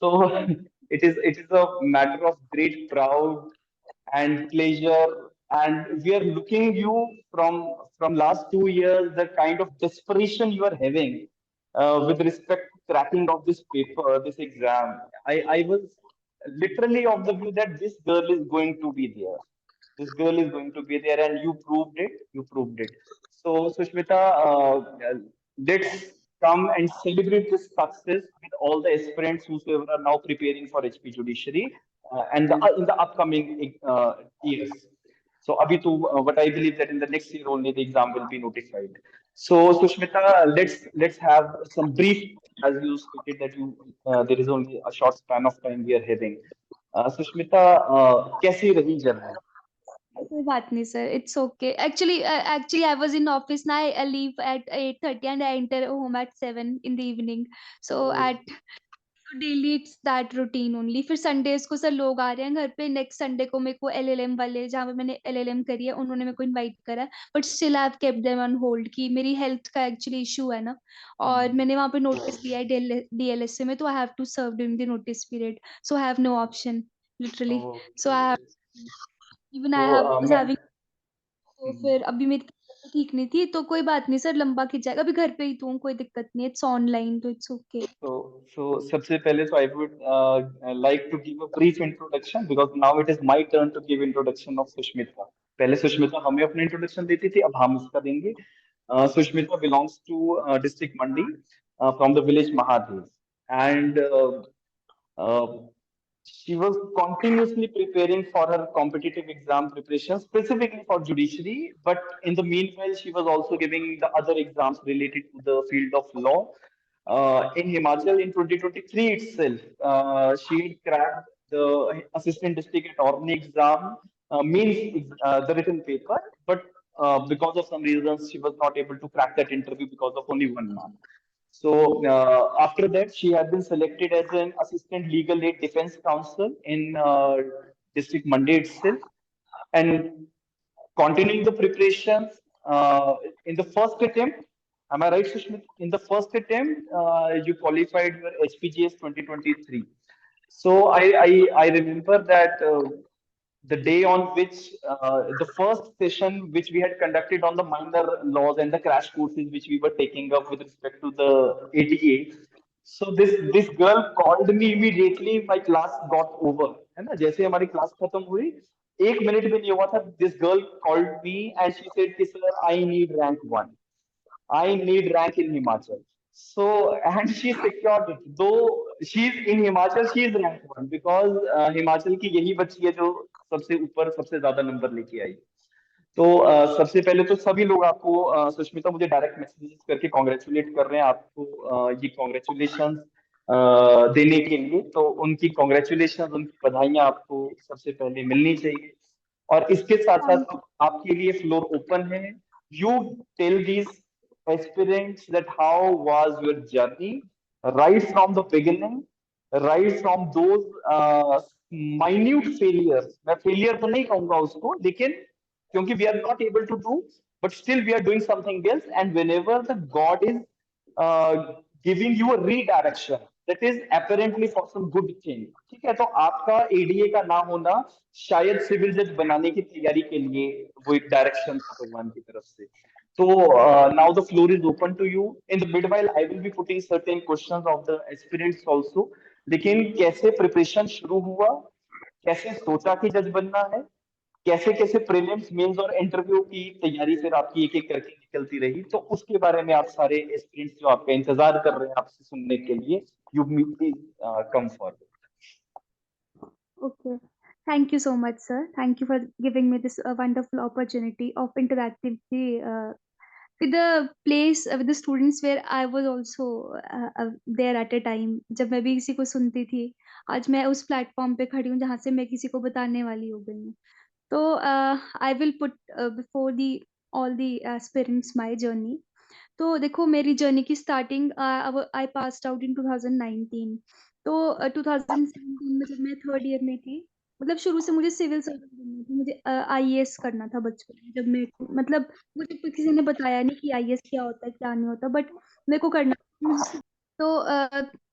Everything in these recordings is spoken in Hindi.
So it is a matter of great proud and pleasure, and we are looking you from last 2 years, the kind of desperation you are having with respect to cracking of this paper, this exam. I was literally of the view that this girl is going to be there. This girl is going to be there, and you proved it. You proved it. So, Sushmita, let's come and celebrate this success with all the aspirants whosoever are now preparing for HP Judiciary in the upcoming years. So, Abhi, what I believe that in the next year only the exam will be notified. So, Sushmita, let's have some brief, as you stated that you there is only a short span of time we are having. Sushmita कैसी रही जर्नी? कोई बात नहीं sir, it's okay. Actually I was in office ना, I leave at 8:30 and I enter home at 7 in the evening. So at daily it's that routine only. फिर संडेज को सर लोग आ रहे हैं घर पे। नेक्स्ट संडे को मेरे को एलएलएम वाले, जहाँ पे मैंने एलएलएम करी है, उन्होंने मेरे को इनवाइट करा, but still I have kept them on hold कि मेरी हेल्थ का एक्चुअली इशू है ना। और मैंने वहाँ पे नोटिस दिया है डीएलएसए में, तो I have to serve during the notice period. So I have no option literally. So I have, even I तो हैव मैं हैविंग, तो फिर अभी मेरी तबीयत ठीक नहीं थी, तो कोई बात नहीं सर, लंबा खिंच जाएगा। अभी घर पे ही तो हूँ, कोई दिक्कत नहीं है, इट्स ऑनलाइन तो इट्स ओके। so सबसे पहले तो I would like to give a brief introduction because now it is my turn to give introduction of Sushmita. पहले सुष्मिता हमें अपना इंट्रोडक्शन देती थी, अब हम इसका देंगे। Sushmita belongs to district Mandi from the village Mahadev, and uh, she was continuously preparing for her competitive exam preparation, specifically for judiciary. But in the meanwhile, she was also giving the other exams related to the field of law. In Himachal, in 2023 itself, she cracked the assistant district attorney exam, the written paper, but because of some reasons, she was not able to crack that interview because of only 1 mark. So after that, she had been selected as an assistant legal aid defense counsel in district Mandi itself, and continuing the preparations in the first attempt. Am I right, Sushmit? In the first attempt, you qualified your HPGS 2023. So I remember that the day on which the first session which we had conducted on the minor laws and the crash courses which we were taking up with respect to the ADA. So this girl called me immediately. My class got over, है ना? जैसे हमारी क्लास खत्म हुई, 1 मिनट भी नहीं हुआ था. This girl called me and she said, "कि sir, I need rank 1. I need rank in Himachal." So, and she secured it. Though she's in Himachal, she is rank 1 because Himachal की यही बच्ची है जो सबसे ऊपर सबसे ज्यादा नंबर लेके आई. तो सबसे पहले तो सभी लोग आपको सुष्मिता मुझे डायरेक्ट मैसेजेस करके कॉन्ग्रेचुलेट कर रहे हैं आपको, ये कॉन्ग्रेचुलेशन देने के लिए. तो उनकी कॉन्ग्रेचुलेशन, उनकी बधाइयां आपको सबसे पहले मिलनी चाहिए. और इसके साथ साथ आपके लिए फ्लोर ओपन है. You tell these aspirants that how was your journey right from the beginning, right from those minute failures. मैं failure तो नहीं कहूंगा उसको, लेकिन क्योंकि we are not able to do, but still we are doing something else. And whenever the God is giving you a redirection, that is apparently for some good thing. ठीक है, तो आपका एडीए का ना होना शायद सिविल जज बनाने की तैयारी के लिए वो एक डायरेक्शन था भगवान की तरफ से. So now the floor is open to you. In the meanwhile, I will be putting certain questions of the aspirants also. लेकिन कैसे प्रिपरेशन शुरू हुआ, कैसे सोचा कि जज बनना है, कैसे कैसे प्रीलिम्स, मेंस और इंटरव्यू की तैयारी फिर आपकी एक एक करके निकलती रही, तो उसके बारे में आप सारे एस्पिरेंट्स जो आपका इंतजार कर रहे हैं आपसे सुनने के लिए, you please come forward. Okay. Thank you so much, sir. Thank you for giving me this wonderful opportunity of interactivity with the place, with the students where I was also there at a time. जब मैं भी किसी को सुनती थी, आज मैं उस प्लेटफॉर्म पे खड़ी हूँ जहाँ से मैं किसी को बताने वाली हो गई हूँ. तो I will put before the all the aspirants my journey. तो देखो, मेरी जर्नी की starting I passed out in 2019। तो 2017 में जब मैं थर्ड ईयर में थी, मतलब शुरू से मुझे सिविल सर्वेंट बनना था, मुझे आईएएस करना था बचपन में। जब मैं, मतलब मुझे किसी ने बताया नहीं कि आईएएस क्या होता है क्या नहीं होता, बट मेरे को करना था। तो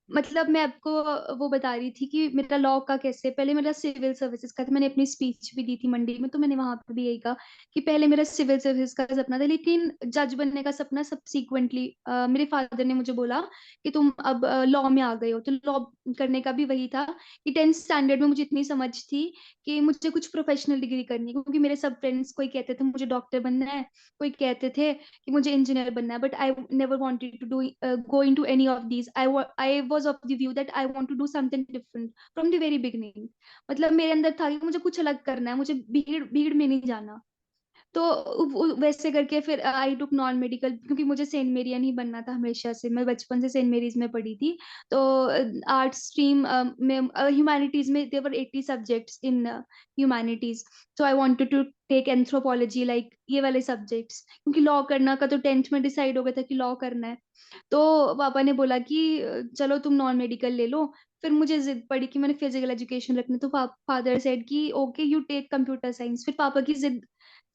मतलब मैं आपको वो बता रही थी कि मेरा लॉ का कैसे, पहले मेरा सिविल सर्विसेज का था। मैंने अपनी स्पीच भी दी थी मंडी में, तो मैंने वहां पे भी यही कहा कि पहले मेरा सिविल सर्विस का सपना था, लेकिन जज बनने का सपना सबसीक्वेंटली मेरे फादर ने मुझे बोला कि तुम अब लॉ में आ गए हो। तो लॉ करने का भी वही था कि 10th स्टैंडर्ड में मुझे इतनी समझ थी कि मुझे कुछ प्रोफेशनल डिग्री करनी है, क्योंकि मेरे सब फ्रेंड्स कोई कहते थे मुझे डॉक्टर बनना है, कोई कहते थे कि मुझे इंजीनियर बनना है, but I never wanted to do go into any of these. I was of the view that I want to do something different from the very beginning. मतलब मेरे अंदर था कि मुझे कुछ अलग करना है, मुझे भीड़ भीड़ में नहीं जाना। तो वैसे करके फिर आई टुक नॉन मेडिकल, क्योंकि मुझे सेंट मेरियन ही बनना था हमेशा से। मैं बचपन से सेंट मेरीज में पढ़ी थी। तो आर्ट स्ट्रीम में, ह्यूमैनिटीज में there're 80 subjects in humanities. So I wanted to take anthropology, like ये वाले सब्जेक्ट्स, क्योंकि लॉ करना का तो 10th में डिसाइड हो गया था कि लॉ करना है। तो पापा ने बोला कि चलो तुम नॉन मेडिकल ले लो। फिर मुझे जिद पड़ी कि मैंने फिजिकल एजुकेशन रखनी, तो फादर सेड कि okay you take computer science. फिर पापा की जिद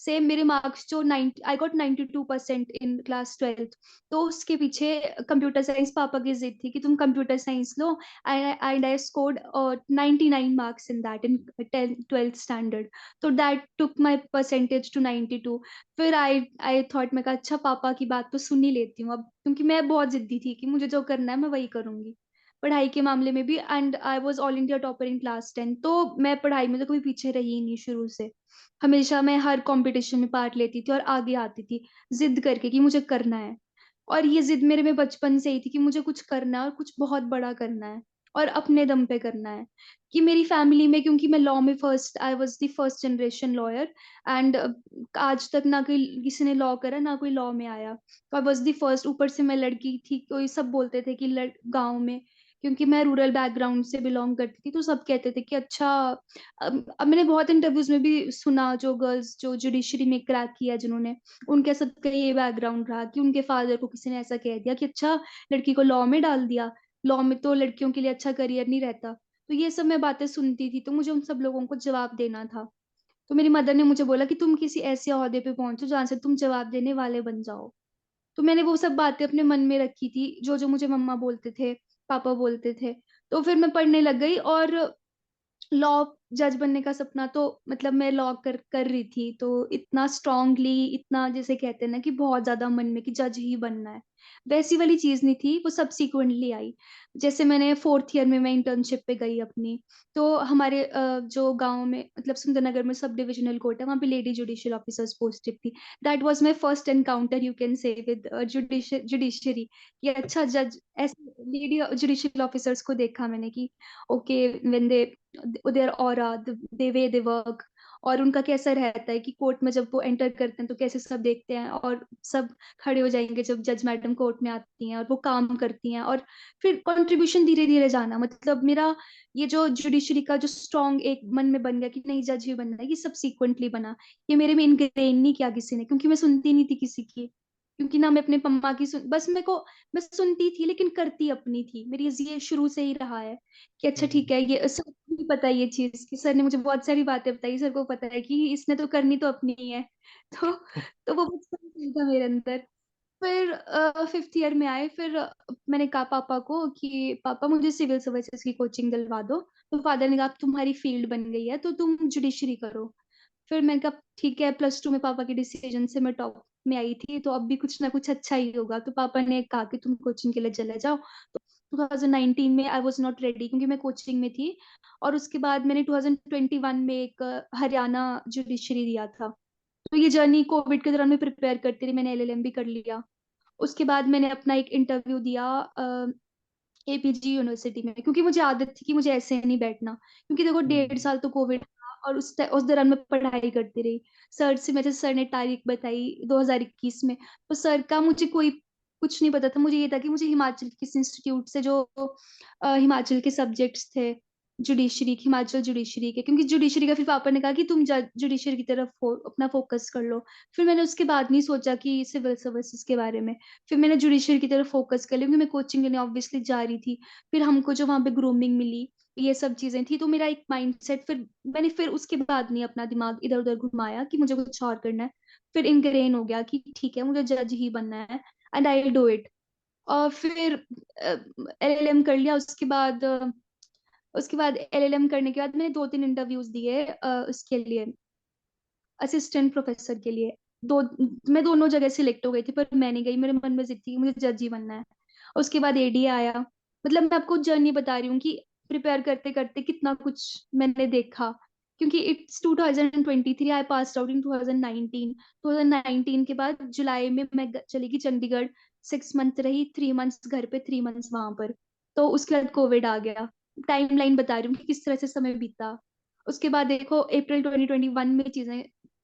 से मेरे मार्क्स जो 90, I got 92% in class 12th। तो उसके पीछे कंप्यूटर साइंस, पापा की जिद थी कि तुम कंप्यूटर साइंस लो। And I scored 99 marks in that in 12th standard. तो that took my percentage to 92। फिर आई थॉट, मैं कहा अच्छा पापा की बात तो सुन ही लेती हूँ अब, क्योंकि मैं बहुत जिद्दी थी कि मुझे जो करना है मैं वही करूंगी पढ़ाई के मामले में भी। And I was all India topper in class 10। तो मैं पढ़ाई में तो कभी पीछे रही ही नहीं शुरू से। हमेशा मैं हर कंपटीशन में पार्ट लेती थी और आगे आती थी, जिद करके कि मुझे करना है। और ये जिद मेरे में बचपन से ही थी कि मुझे कुछ करना है और कुछ बहुत बड़ा करना है और अपने दम पे करना है। कि मेरी फैमिली में, क्योंकि मैं लॉ में first, I was the first generation lawyer. And आज तक ना कोई किसी ने लॉ करा, ना कोई लॉ में आया। तो आई वॉज द फर्स्ट। ऊपर से मैं लड़की थी, कोई सब बोलते थे कि गाँव में, क्योंकि मैं रूरल बैकग्राउंड से बिलोंग करती थी, तो सब कहते थे कि अच्छा। अब मैंने बहुत इंटरव्यूज में भी सुना, जो गर्ल्स जो जुडिशरी में क्रैक किया जिन्होंने, उनके सबका ये बैकग्राउंड रहा कि उनके फादर को किसी ने ऐसा कह दिया कि अच्छा लड़की को लॉ में डाल दिया, लॉ में तो लड़कियों के लिए अच्छा करियर नहीं रहता। तो ये सब मैं बातें सुनती थी, तो मुझे उन सब लोगों को जवाब देना था। तो मेरी मदर ने मुझे बोला कि तुम किसी ऐसे ओहदे पे पहुंचो जहां से तुम जवाब देने वाले बन जाओ। तो मैंने वो सब बातें अपने मन में रखी थी, जो जो मुझे मम्मा बोलते थे, पापा बोलते थे। तो फिर मैं पढ़ने लग गई। और लॉ जज बनने का सपना तो मतलब मैं लॉ कर कर रही थी, तो इतना स्ट्रांगली, इतना जैसे कहते हैं ना कि बहुत ज्यादा मन में कि जज ही बनना है, वैसी वाली चीज नहीं थी। वो सब्सिक्वेंटली आई। जैसे मैंने 4th ईयर में मैं इंटर्नशिप पे गई अपनी। तो हमारे जो गांव में, मतलब सुंदरनगर में सब डिविजनल कोर्ट है, वहाँ पे लेडी जुडिशियल ऑफिसर्स पोस्टेड थी। That was my first encounter, you can say, with judiciary. कि अच्छा जज, ऐसे लेडी जुडिशियल ऑफिसर्स को देखा मैंने कि okay, when they, their aura, they way they work, और उनका कैसा रहता है कि कोर्ट में जब वो एंटर करते हैं तो कैसे सब देखते हैं, और सब खड़े हो जाएंगे जब जज मैडम कोर्ट में आती हैं और वो काम करती हैं। और फिर कंट्रीब्यूशन धीरे धीरे जाना, मतलब मेरा ये जो जुडिशरी का जो स्ट्रॉन्ग एक मन में बन गया कि नहीं जज ही बनना है, ये सब सीक्वेंटली बना। ये मेरे में इनग्रेन नहीं किया किसी ने, क्योंकि मैं सुनती नहीं थी किसी की। क्योंकि ना मैं अपने मम्मा की सुन, बस मेरे को, मैं सुनती थी लेकिन करती अपनी थी। मेरी ये शुरू से ही रहा है कि अच्छा ठीक हम्म। है, ये सर को भी पता है ये चीज, कि सर ने मुझे बहुत सारी बातें बताई, सर को पता है कि इसने तो करनी तो अपनी ही है। तो तो वो बचपन से ही था मेरे अंदर। फिर 5th ईयर में आए। फिर मैंने कहा पापा को कि पापा मुझे सिविल सर्विसेज की कोचिंग दिलवा दो। तो फादर ने कहा तुम्हारी फील्ड बन गई है तो तुम जुडिशरी करो। फिर मैंने कहा ठीक है। +2 में पापा के डिसीजन से मैं टॉप में आई थी, तो अब भी कुछ ना कुछ अच्छा ही होगा। तो पापा ने कहा कि तुम कोचिंग के लिए चले जाओ। तो 2019 में आई वॉज नॉट रेडी, क्योंकि मैं कोचिंग में थी। और उसके बाद मैंने 2021 में एक हरियाणा जुडिशरी दिया था। तो ये जर्नी कोविड के दौरान मैं प्रिपेयर करती रही, मैंने LLM भी कर लिया। उसके बाद मैंने अपना एक इंटरव्यू दिया APG यूनिवर्सिटी में, क्योंकि मुझे आदत थी कि मुझे ऐसे नहीं बैठना। क्योंकि देखो हम्म। 1.5 साल तो कोविड था, और उस दौरान मैं पढ़ाई करती रही। सर से, मेरे सर ने तारीख बताई 2021 में। तो सर का मुझे कोई कुछ नहीं पता था। मुझे ये था कि मुझे हिमाचल के किसी इंस्टीट्यूट से, जो हिमाचल के सब्जेक्ट्स थे जुडिशरी, हिमाचल जुडिशरी के, क्योंकि जुडिशरी का फिर पापा ने कहा कि तुम जुडिशरी की तरफ अपना फोकस कर लो। फिर मैंने उसके बाद नहीं सोचा कि सिविल सर्विसेज के बारे में। फिर मैंने जुडिशरी की तरफ फोकस कर लिया, क्योंकि मैं कोचिंग लेने ऑब्वियसली जा रही थी। फिर हमको जो वहाँ पे ग्रूमिंग मिली, ये सब चीजें थी, तो मेरा एक माइंडसेट, फिर मैंने फिर उसके बाद नहीं अपना दिमाग इधर उधर घुमाया कि मुझे कुछ और करना है। फिर इनग्रेन हो गया कि ठीक है मुझे जज ही बनना है, एंड आई डू इट। और फिर एलएलएम कर लिया। उसके बाद एलएलएम करने के बाद मैंने 2-3 इंटरव्यूज दिए उसके लिए, असिस्टेंट प्रोफेसर के लिए। दो मैं दोनों जगह सिलेक्ट हो गई थी, पर मैं नहीं गई। मेरे मन में जिद थी कि मुझे जज ही बनना है। उसके बाद एडीए आया। मतलब मैं आपको जर्नी बता रही हूँ कि प्रिपेयर करते करते कितना कुछ मैंने देखा। क्योंकि it's 2023, I pass out in 2019। 2019 के बाद जुलाई में मैं चली गई चंडीगढ़। 6 मंथ रही, 3 मंथ्स घर पे, 3 मंथ्स वहां पर। तो उसके बाद कोविड आ गया। टाइमलाइन बता रही हूँ कि किस तरह से समय बीता। उसके बाद देखो अप्रैल 2021 में चीजें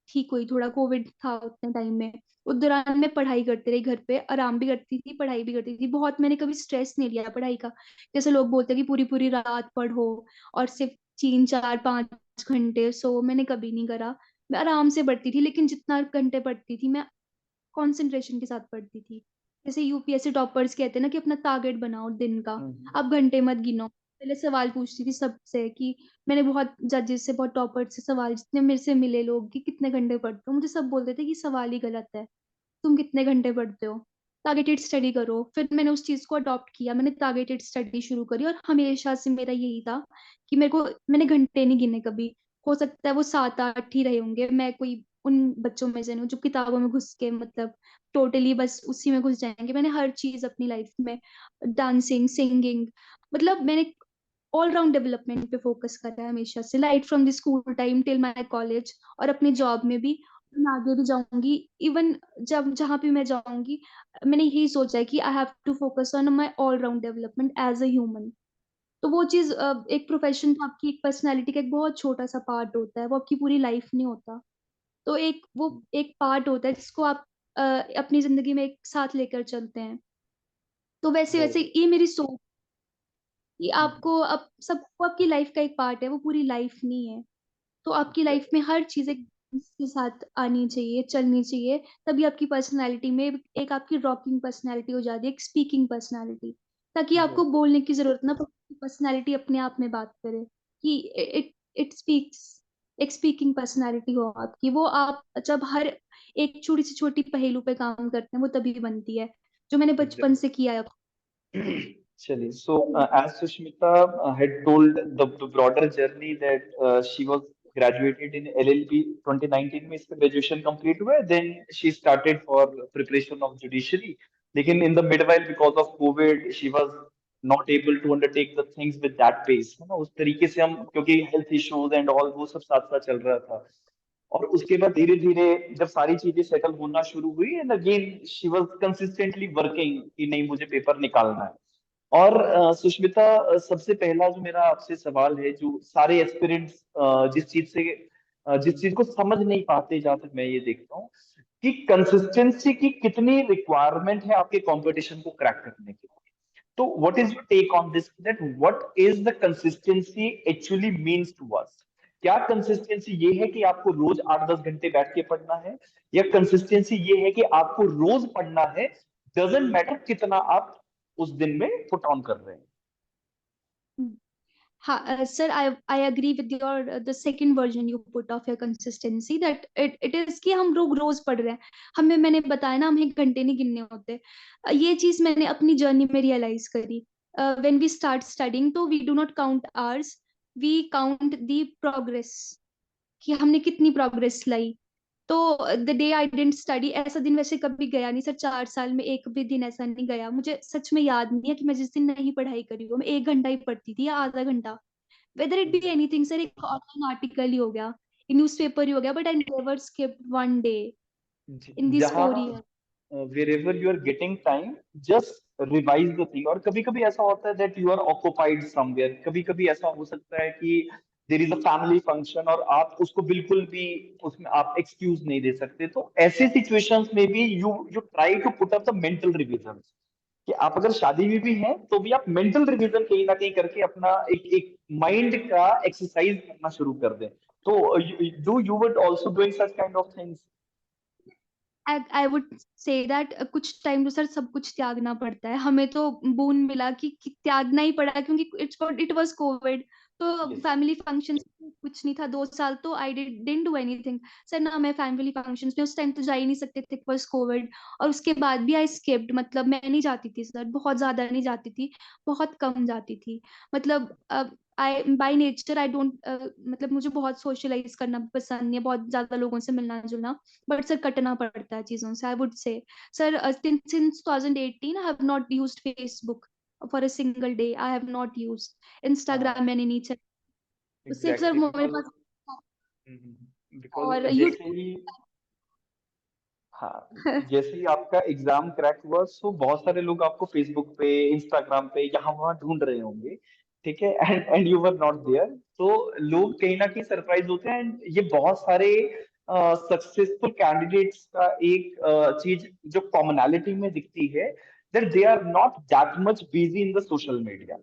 ठीक हुई। थोड़ा कोविड था उतने टाइम में। उस दौरान मैं पढ़ाई करती रही घर पे, आराम भी करती थी, पढ़ाई भी करती थी। बहुत मैंने कभी स्ट्रेस नहीं लिया पढ़ाई का। जैसे लोग बोलते हैं कि पूरी पूरी रात पढ़ो और सिर्फ 3, 4, 5 घंटे सो, मैंने कभी नहीं करा। मैं आराम से पढ़ती थी, लेकिन जितना घंटे पढ़ती थी मैं कंसंट्रेशन के साथ पढ़ती थी। जैसे यूपीएससी टॉपर्स कहते हैं ना कि अपना टारगेट बनाओ दिन का, हम्म। आप घंटे मत गिनो। पहले सवाल पूछती थी सबसे कि मैंने बहुत जजेस से, बहुत टॉपर्स से सवाल, जितने मेरे से मिले लोग, कि कितने घंटे पढ़ते हो, मुझे सब बोलते थे कि सवाल ही गलत है, तुम कितने घंटे पढ़ते हो, टारगेटेड स्टडी करो। फिर मैंने उस चीज को अडॉप्ट किया, मैंने टारगेटेड स्टडी शुरू करी। और हमेशा से मेरा यही था कि मैंने घंटे नहीं गिने कभी। हो सकता है वो 7-8 ही रहे होंगे। मैं कोई उन बच्चों में से नहीं हूँ जो किताबों में घुस के, मतलब टोटली बस उसी में घुस जाएंगे। मैंने हर चीज अपनी लाइफ में, डांसिंग, सिंगिंग, मतलब मैंने ऑल राउंड डेवलपमेंट पे फोकस करा है हमेशा से, right from the school time till my college, और अपनी जॉब में भी। मैं आगे भी जाऊंगी। इवन जब जहां भी मैं जाऊंगी, मैंने यही सोचा है कि I have to focus on my all round development as a human. तो वो चीज, एक प्रोफेशन तो आपकी एक पर्सनैलिटी का एक बहुत छोटा सा पार्ट होता है, वो आपकी पूरी लाइफ नहीं होता। तो वो एक पार्ट होता है जिसको आप अपनी जिंदगी में एक साथ लेकर चलते हैं। तो वैसे वैसे राइट। ये मेरी सोच, कि आपको अब सबको आपकी लाइफ का एक पार्ट है, वो पूरी लाइफ नहीं है। तो आपकी लाइफ में हर चीज एक के साथ आनी चाहिए, चलनी चाहिए। तभी आपकी पर्सनालिटी में एक आपकी रॉकिंग पर्सनालिटी हो जाती है, एक स्पीकिंग पर्सनालिटी। ताकि आपको बोलने की जरूरत ना पड़े, पर्सनालिटी अपने आप में बात करे। कि इट इट स्पीक्स, एक स्पीकिंग पर्सनालिटी हो आपकी। वो आप जब हर एक छोटी से छोटी पहेलू पे काम करते हैं, वो तभी बनती है, जो मैंने बचपन से किया है। Chali. So, as Sushmita had told the broader journey that she was graduated in LLB 2019 में इसका graduation complete हुआ है, then she started for preparation of judiciary. लेकिन in the meanwhile because of COVID she was not able to undertake the things with that pace, है ना? उस तरीके से हम, क्योंकि health issues and all वो सब साथ साथ चल रहा था। और उसके बाद धीरे धीरे जब सारी चीजें सेटल होना शुरू हुई, and again she was consistently working कि नहीं मुझे पेपर निकालना है। और सुष्मिता, सबसे पहला जो मेरा आपसे सवाल है, जो सारे एस्पिरेंट्स जिस चीज को समझ नहीं पाते, जहां तक मैं ये देखता हूँ कि कंसिस्टेंसी की कितनी रिक्वायरमेंट है आपके कंपटीशन को क्रैक करने के लिए। तो what is your take on this, that what is the consistency actually means to us? क्या कंसिस्टेंसी ये है कि आपको रोज 8-10 घंटे बैठ के पढ़ना है, या कंसिस्टेंसी ये है कि आपको रोज पढ़ना है, डजेंट मैटर कितना आप उस दिन में पुट ऑन कर रहे हैं? हाँ sir, I agree with your the second version you put of your consistency, that it is कि हम लोग रोज पढ़ रहे हैं। मैंने बताया ना, हमें घंटे नहीं गिनने होते। ये चीज मैंने अपनी जर्नी में रियलाइज करी। व्हेन वी स्टार्ट स्टडिंग, तो we do not count hours, we count the progress, कि हमने कितनी प्रोग्रेस लाई। तो the day I didn't study, ऐसा दिन वैसे कभी गया नहीं सर, 4 साल में एक भी दिन ऐसा नहीं गया। मुझे सच में याद नहीं है कि मैं जिस दिन नहीं पढ़ाई करी हूँ। मैं 1 घंटा ही पढ़ती थी या आधा घंटा, weather it be anything sir. एक ऑनलाइन आर्टिकल ही हो गया, न्यूज़पेपर ही हो गया, but I never skip one day in this जहां 4 years। wherever you are getting time, just revise the thing। और कभी कभी ऐसा होता है that you are occupied somewhere, कभी कभी ऐसा हो सकता है कि there is a family function और आप उसको बिल्कुल भी उसमें आप excuse नहीं दे सकते। तो ऐसे situations में भी you try to put up the mental revision, कि आप अगर शादी में भी हैं तो भी आप मेंटल रिवीजन कहीं ना कहीं करके अपना एक एक माइंड का एक्सरसाइज करना शुरू कर दें। तो do you would also doing such kind of things? I would say that कुछ टाइम तो सर सब कुछ त्यागना पड़ता है। हमें तो बून मिला कि त्यागना ही पड़ा, क्योंकि इट वाज कोविड। तो यस। फैमिली फंक्शन कुछ नहीं था, 2 साल तो I didn't do anything sir ना। मैं फैमिली फंक्शंस में उस टाइम तो जा ही नहीं सकते थे, बस कोविड। और उसके बाद भी आई स्किप्ड, मतलब मैं नहीं जाती थी सर, बहुत ज्यादा नहीं जाती थी, बहुत कम जाती थी। मतलब आई बाय नेचर आई डोंट, मतलब मुझे बहुत सोशलाइज करना पसंद नहीं है, बहुत ज्यादा लोगों से मिलना जुलना। बट सर कटना पड़ता है चीजों से, आई वुड से। Sir since 2018 I have not used Facebook for a single day, I have not used Instagram, मैंने नहीं चला। सिर्फ सर एग्जैक्टली मेरे बिकॉज पास, और बिकॉज जैसे यूट्यूब। ही, हाँ, जैसे ही आपका एग्जाम क्रैक हुआ, सो बहुत सारे लोग आपको फेसबुक पे, इंस्टाग्राम पे, यहाँ वहाँ ढूंढ रहे होंगे, ठीक है, and you were not there. तो लोग कहीं ना कहीं सरप्राइज होते हैं, एंड ये बहुत सारे सक्सेसफुल कैंडिडेट्स का एक चीज जो कॉमनैलिटी में दिखती है, that they are not that much busy in the social media,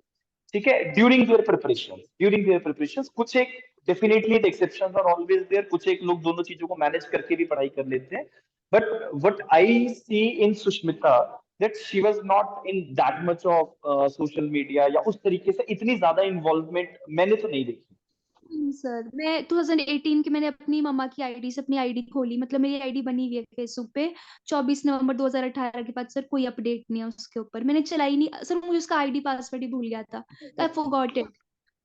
ठीक है, ड्यूरिंग देयर प्रिपरेशन। कुछ एक, definitely the exceptions are always there, कुछ एक लोग दोनों चीजों को मैनेज करके भी पढ़ाई कर लेते हैं। But what I see in Sushmita, that she was not in that much of social media, या उस तरीके से इतनी ज्यादा इन्वॉल्वमेंट मैंने तो नहीं देखी। सर मैं 2018 की मैंने अपनी मम्मा की आईडी से अपनी आईडी खोली, मतलब मेरी आईडी बनी हुई है फेसबुक पे। 24 नवंबर 2018 के बाद सर कोई अपडेट नहीं है उसके ऊपर, मैंने चलाई नहीं सर, मुझे उसका आईडी पासवर्ड ही भूल गया था, आई फॉरगॉट इट।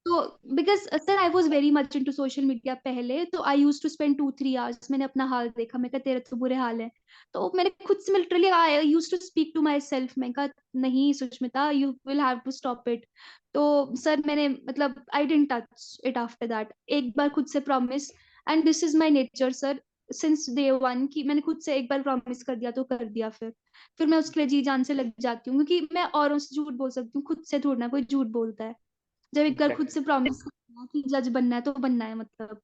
तो because sir I was very much into social media पहले, तो आई यूज टू स्पेंड 2-3 आवर्स, मैंने अपना हाल देखा, मैं कहा तेरा तो बुरे हाल है। तो मैंने खुद से literally I use to speak to my self, मैं कहा नहीं Sushmita, you will have to stop it. तो सर मैंने मतलब I didn't touch it after that, एक बार खुद से promise, and this is my nature sir, since day one, की मैंने खुद से एक बार प्रॉमिस कर दिया तो कर दिया। फिर मैं उसके लिए जी जान से लग जाती हूँ, क्योंकि मैं औरों से झूठ बोल सकती हूँ, खुद से थोड़ा ना कोई झूठ बोलता है। जब एक बार खुद एग्जैक्टली। से प्रॉमिस करना है कि जज बनना है तो बनना है, मतलब।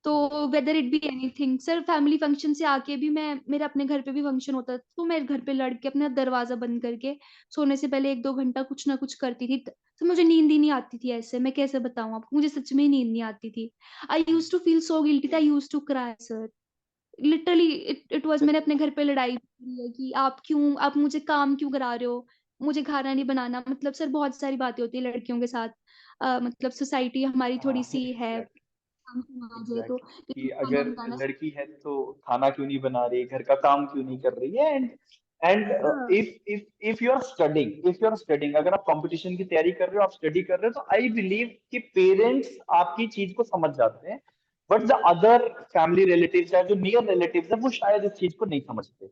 तो yes. Weather it be anything sir, family function से आके भी मैं, मेरे अपने घर पे भी फंक्शन होता था तो मैं घर पे लड़ के अपना दरवाजा बंद करके सोने से पहले 1-2 घंटा कुछ ना कुछ करती थी। तो मुझे नींद ही नहीं आती थी, ऐसे मैं कैसे बताऊं आपको, मुझे सच में नींद नहीं आती थी। I use to feel so guilty, I use to cry sir, literally it was. मैंने अपने घर पे लड़ाई की है कि आप मुझे काम क्यों करा रहे हो, मुझे खाना नहीं बनाना, मतलब सर बहुत सारी बातें होती है लड़कियों के साथ। मतलब सोसाइटी हमारी थोड़ी हाँ, सी है, एग्जैक्टली। काम समाज है, तो एग्जैक्टली कि खाना अगर बनाना। लड़की है तो खाना क्यों नहीं बना रही, घर का काम क्यों नहीं कर रही है, एंड हाँ इफ यू आर स्टडिंग, अगर आप कंपटीशन की तैयारी कर रहे हो, आप स्टडी कर रहे हो, तो आई बिलीव कि पेरेंट्स आपकी चीज को समझ जाते हैं, but the other family relatives या जो नियर रिलेटिव्स है, वो शायद इस चीज को नहीं समझते।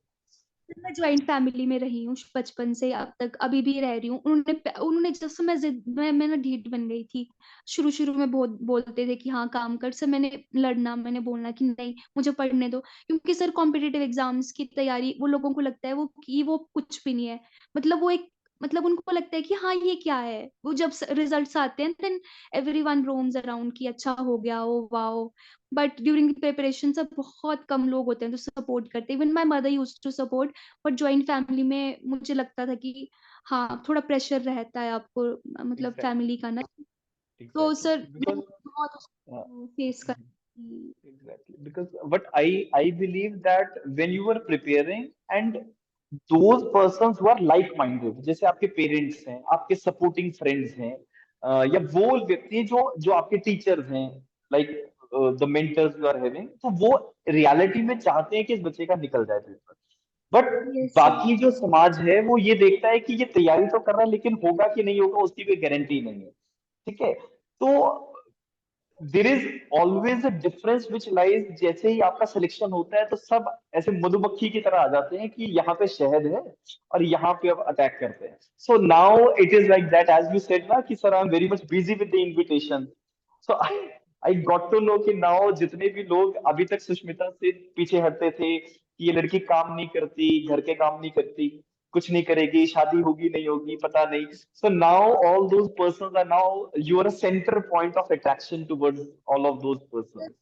मैं ज्वाइंट फैमिली में रही हूँ बचपन से अब तक, अभी भी रह रही हूँ। उन्होंने जब से मैं जिद मैं ना ढीठ बन गई थी। शुरू शुरू में बहुत बोलते थे कि हाँ काम कर, सर मैंने लड़ना, मैंने बोलना कि नहीं मुझे पढ़ने दो, क्योंकि सर कॉम्पिटिटिव एग्जाम्स की तैयारी वो लोगों को लगता है वो कि वो कुछ भी नहीं है। मतलब वो एक, मतलब उनको लगता है कि हाँ ये क्या है, वो जब रिजल्ट्स आते हैं देन एवरीवन रोम्स अराउंड कि अच्छा हो गया, oh wow. But during preparation सब बहुत कम लोग होते हैं जो सपोर्ट करते हैं, even my mother use to support. But joint family में मुझे लगता था कि हाँ थोड़ा प्रेशर रहता है आपको, मतलब एग्जैक्टली। फैमिली का ना। तो एग्जैक्टली सर मैं बिकॉज बहुत फेस कर। exactly because what I believe that when you were preparing, and those persons who are like minded, जैसे आपके पेरेंट्स हैं, आपके सपोर्टिंग फ्रेंड्स हैं, या वो व्यक्ति जो जो आपके टीचर्स हैं, like the mentors you are having, तो वो रियलिटी में चाहते हैं कि इस बच्चे का निकल जाए पेपर। But yes sir. बाकी जो समाज है वो ये देखता है कि ये तैयारी तो कर रहा है, लेकिन होगा कि नहीं होगा उसकी कोई गारंटी नहीं है, ठीक है। तो देर is always a difference which lies, जैसे ही आपका सिलेक्शन होता है तो सब ऐसे मधुमक्खी की तरह आ जाते हैं कि यहाँ पे शहद है और यहाँ पे अब अटैक करते हैं। So now it is like that, as you said ना कि sir I am very much busy with the invitation. So I got to know कि नाउ जितने भी लोग अभी तक सुष्मिता से पीछे हटते थे कि ये लड़की काम नहीं करती, घर के काम नहीं करती, कुछ नहीं करेगी, शादी होगी नहीं होगी पता नहीं, so now all those persons are now, you are a center point of attraction towards all of those persons.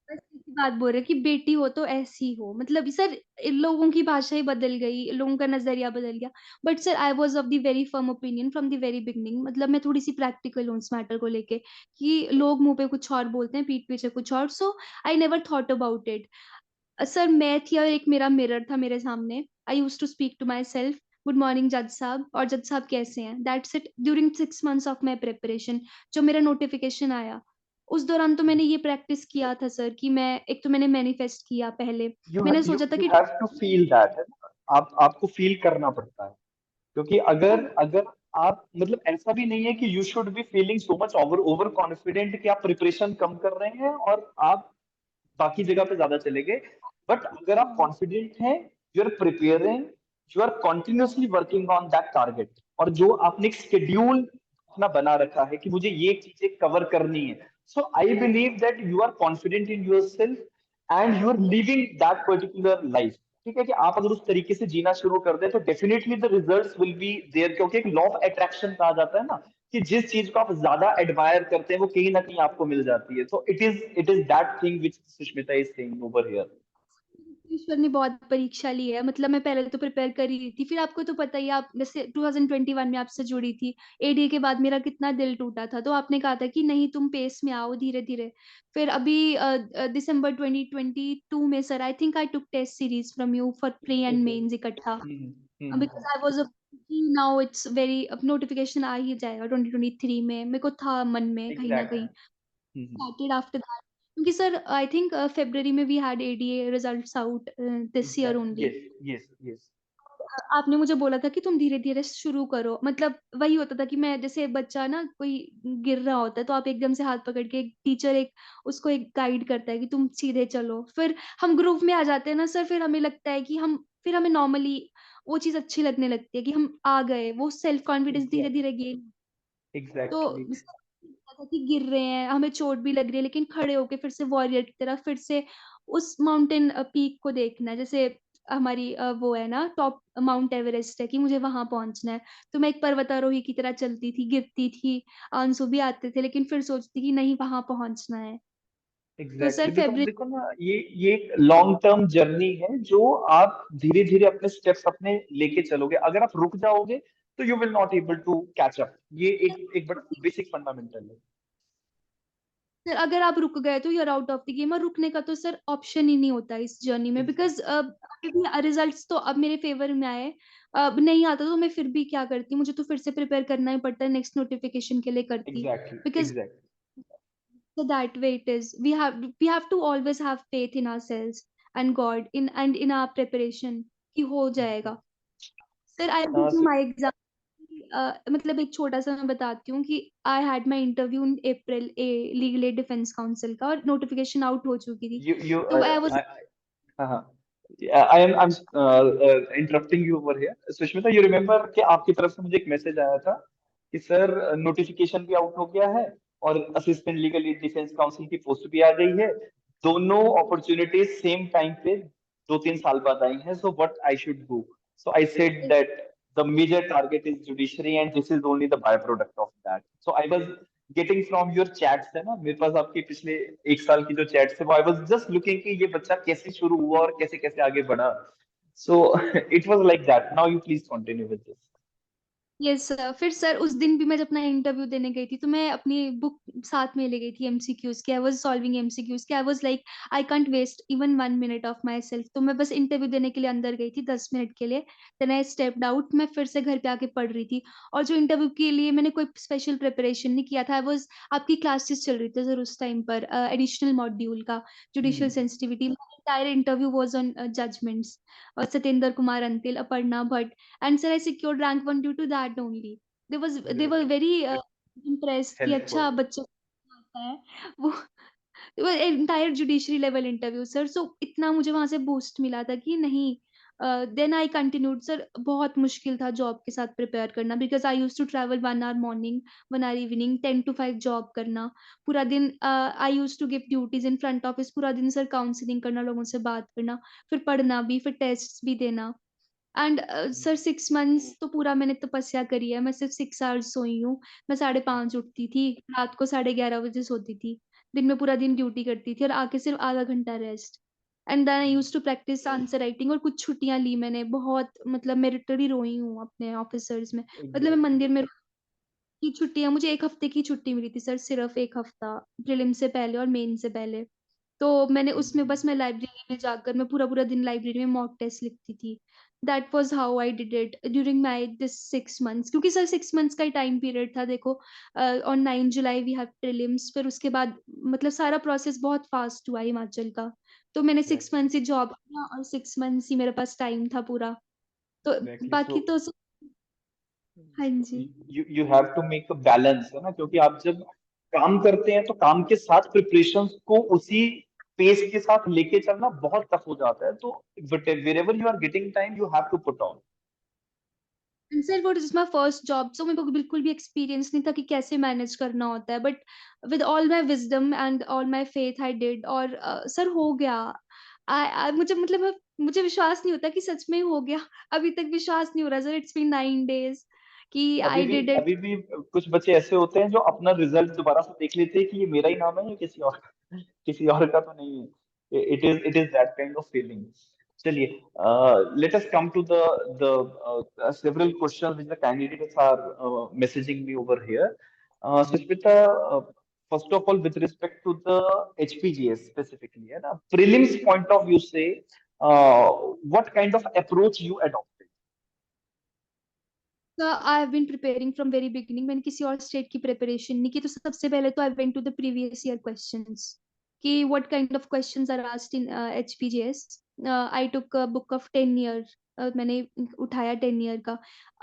बस एक ही बात बोल रहे कि बेटी हो तो ऐसी हो, मतलब सर इन लोगों की भाषा ही बदल गई, इन लोगों का नजरिया बदल गया। But sir I was of the very firm opinion from the very beginning, मतलब मैं थोड़ी सी प्रैक्टिकल हूँ इस मैटर को लेके, कि लोग मुंह पे कुछ और बोलते हैं पीठ पीछे कुछ और, so I never thought about it. Sir मैं थी और एक मेरा मिरर था मेरे सामने, I use to speak to my self, good morning जज साहब, और जज साहब कैसे हैं, that's it. During 6 months of my preparation जो मेरा नोटिफिकेशन आया, उस दौरान तो मैंने ये प्रैक्टिस किया था सर कि मैं, एक तो मैंने मैनिफेस्ट किया पहले। यू मैंने यू सोचा था यू कि हैव टू फील दैट, है ना? आप आपको फील करना पड़ता है, क्योंकि अगर अगर आप मतलब ऐसा भी नहीं है कि you should be feeling so much over over confident कि आप प्रिपरेशन कम कर रहे हैं और आप बाकी जगह पे ज्यादा चले गए। बट अगर आप हाँ, कॉन्फिडेंट हैं, you are preparing, you are continuously working on that target, और जो आपने एक शेड्यूल अपना बना रखा है कि मुझे ये चीजें कवर करनी है, so I believe that you are confident in your self and you are living that particular life. ठीक है कि आप अगर उस तरीके से जीना शुरू कर दें तो definitely the results will be there, क्योंकि एक लॉ ऑफ अट्रैक्शन कहा जाता है ना कि जिस चीज को आप ज्यादा एडमायर करते हैं वो कहीं ना कहीं आपको मिल जाती है। So it is that thing which Sushmita is saying over here. ईश्वर ने बहुत परीक्षा ली है। मतलब मैं पहले तो प्रिपेयर कर ही रही थी, फिर आपको तो पता ही है, आप जैसे 2021 में आपसे जुड़ी थी, एडीए के बाद मेरा कितना दिल टूटा था, तो आपने कहा था कि नहीं तुम पेस में आओ धीरे धीरे। फिर अभी दिसंबर 2022 में sir, I think I took test series from you for pre and okay. Mains इकट्ठा, hmm. Because I was now it's very, अब नोटिफिकेशन आ ही जाएगा 2023 में, मेरे को था मन में कहीं ना कहीं एग्जैक्टली। started after that, क्योंकि सर आई थिंक February में we had ADA results out this year exactly, only. Yes yes yes. आपने मुझे बोला था कि तुम धीरे धीरे शुरू करो, मतलब वही होता था कि मैं जैसे बच्चा ना कोई गिर रहा होता है तो आप एकदम से हाथ पकड़ के, एक टीचर एक उसको एक गाइड करता है कि तुम सीधे चलो, फिर हम ग्रुप में आ जाते हैं ना सर, फिर हमें लगता है कि हम, फिर हमें नॉर्मली वो चीज अच्छी लगने लगती है कि हम आ गए, वो सेल्फ कॉन्फिडेंस धीरे एग्जैक्ट धीरे गेन। तो एग्जैक्टली। ऐसा कि गिर रहे हैं, हमें चोट भी लग रही है, लेकिन खड़े होके फिर से वॉरियर की तरह फिर से उस माउंटेन पीक को देखना है, जैसे हमारी वो है ना टॉप माउंट एवरेस्ट है कि मुझे वहां पहुंचना है। तो मैं एक पर्वतारोही की तरह चलती थी, गिरती थी, आंसू भी आते थे, लेकिन फिर सोचती कि नहीं वहां पहुंचना है। तो सर एग्जैक्टली बिकॉज फेब्रुअरी, देखो ना, ये एक लॉन्ग टर्म जर्नी है जो आप धीरे धीरे अपने स्टेप्स अपने लेके चलोगे। अगर आप रुक जाओगे तो you will not able to catch up. ये एक एक बड़ा बेसिक फंडामेंटल है। सर अगर आप रुक गए तो you're out of the game, और रुकने का तो सर ऑप्शन ही नहीं होता इस जर्नी में, बिकॉज एग्जैक्टली रिजल्ट्स तो अब मेरे फेवर में आए, अब नहीं आता तो मैं फिर भी क्या करती, मुझे तो फिर से प्रिपेयर करना ही पड़ता है, नेक्स्ट नोटिफिकेशन के लिए करती, exactly because exactly. That way it is, we have to always have faith in ourselves and God in and in our preparation कि हो जाएगा। Sir I give you my exam, मतलब एक छोटा सा मैं बताती हूँ कि I had my interview in April a legal aid defence council का, और नोटिफिकेशन आउट हो चुकी थी, you तो आई वाज, हाँ हाँ। I'm interrupting you over here. Sushmita, you remember कि आपकी तरफ से मुझे एक मैसेज आया था कि सर नोटिफिकेशन भी आउट हो गया है और assistant legal aid defence council की पोस्ट भी आ गई है। दोनों अपॉर्चुनिटीज सेम टाइम पे 2-3 साल बाद आई हैं। So what I should do? So I said that the major target is judiciary and this is only the byproduct of that. So I was getting from your chats, है ना, मेरे पास आपके पिछले 1 साल की जो चैट्स थे, वो आई वाज जस्ट लुकिंग कि ये बच्चा कैसे शुरू हुआ और कैसे कैसे आगे बढ़ा। So it was like that. Now you please continue with this. Yes sir. फिर सर उस दिन भी मैं जब अपना इंटरव्यू देने गई थी, तो मैं अपनी बुक साथ में ले गई थी एमसीक्यूज की, आई वाज सॉल्विंग एमसीक्यूज की, I was like I can't waste even 1 minute of myself, तो मैं बस इंटरव्यू देने के लिए अंदर गई थी 10 मिनट के लिए, देन आई स्टेप्ड आउट, मैं फिर से घर पे आके पढ़ रही थी। और जो इंटरव्यू के लिए मैंने कोई स्पेशल प्रिपरेशन नहीं किया था, आई वाज, आपकी क्लासेस चल रही थी सर उस टाइम पर, एडिशनल मॉड्यूल का judicial hmm. Sensitivity, entire interview was on judgments, Satinder Kumar Antil, Aparna Bhatt, and sir I secured rank 1 due to that only. They were great. very impressed कि हेल्पफुल। अच्छा बच्चा आता है वो, वो entire judiciary level interview sir, so इतना मुझे वहां से बूस्ट मिला था कि नहीं। देन आई कंटिन्यूड सर, बहुत मुश्किल था जॉब के साथ प्रिपेयर करना, because I use to travel 1 hour morning 1 hour evening, 10 to 5 job करना पूरा दिन, I use to give duties in front office पूरा दिन सर, काउंसलिंग करना, लोगों से बात करना, फिर पढ़ना भी, फिर टेस्ट भी देना। एंड सर 6 months तो पूरा मैंने तपस्या करी है, मैं सिर्फ 6 hours सोई हूँ। मैं 5:30 उठती थी, रात को 11:30 बजे सोती थी, दिन में पूरा दिन ड्यूटी करती थी, और आके सिर्फ आधा घंटा rest. And then I use to practise answer writing, और कुछ छुट्टियां ली मैंने बहुत, मतलब मैं लिटरली रोई हूँ अपने ऑफिसर्स में, मतलब मैं एग्जैक्टली। मंदिर में की छुट्टियां, मुझे 1 हफ्ते की छुट्टी मिली थी सर, सिर्फ 1 हफ्ता, प्रीलिम से पहले और मेन से पहले। तो मैंने उसमें बस मैं लाइब्रेरी में जाकर मैं पूरा पूरा दिन लाइब्रेरी में मॉक टेस्ट लिखती थी। That was how I did it during my this 6 months, क्योंकि सर 6 मंथ्स का ही टाइम पीरियड था। देखो on 9 July we have prelims, फिर उसके बाद मतलब सारा प्रोसेस बहुत फास्ट हुआ हिमाचल का। तो मैंने सिक्स एग्जैक्टली, मंथ्स ही जॉब किया और 6 मंथ्स ही मेरे पास टाइम था पूरा। तो एग्जैक्टली। बाकी सो तो हाँ जी। You have to make a balance, है ना, क्योंकि आप जब काम करते हैं तो काम के साथ प्रिपरेशंस को उसी पेस के साथ लेके चलना बहुत टफ हो जाता है। तो wherever you are getting time you have to put on। And sir वो इज माई फर्स्ट जॉब, सो मेरे को बिल्कुल भी एक्सपीरियंस नहीं था कि कैसे मैनेज करना होता है, but with all my wisdom and all my faith I did, और सर हो गया। मुझे मतलब मुझे विश्वास नहीं होता कि सच में हो गया। अभी तक विश्वास नहीं हो रहा सर, इट्स बीन 9 days कि अभी आई भी डिड इट। अभी भी कुछ बच्चे ऐसे होते हैं जो अपना रिजल्ट दोबारा से देख लेते हैं कि ये मेरा ही नाम है या किसी और का, किसी और का तो नहीं है। It is that kind of feeling. चलिए, let us come to the several questions which the candidates are messaging me over here. Sushmita, first of all, with respect to the HPGS specifically, है ना, prelims point of view से uh, what kind of approach you adopted? I have been preparing from very beginning. मैंने किसी और स्टेट की प्रिपरेशन नहीं की। तो सबसे पहले तो I went to the previous year questions कि what kind of questions are asked in HPGS. I took a book of 10 year. मैंने उठाया 10 ईयर का।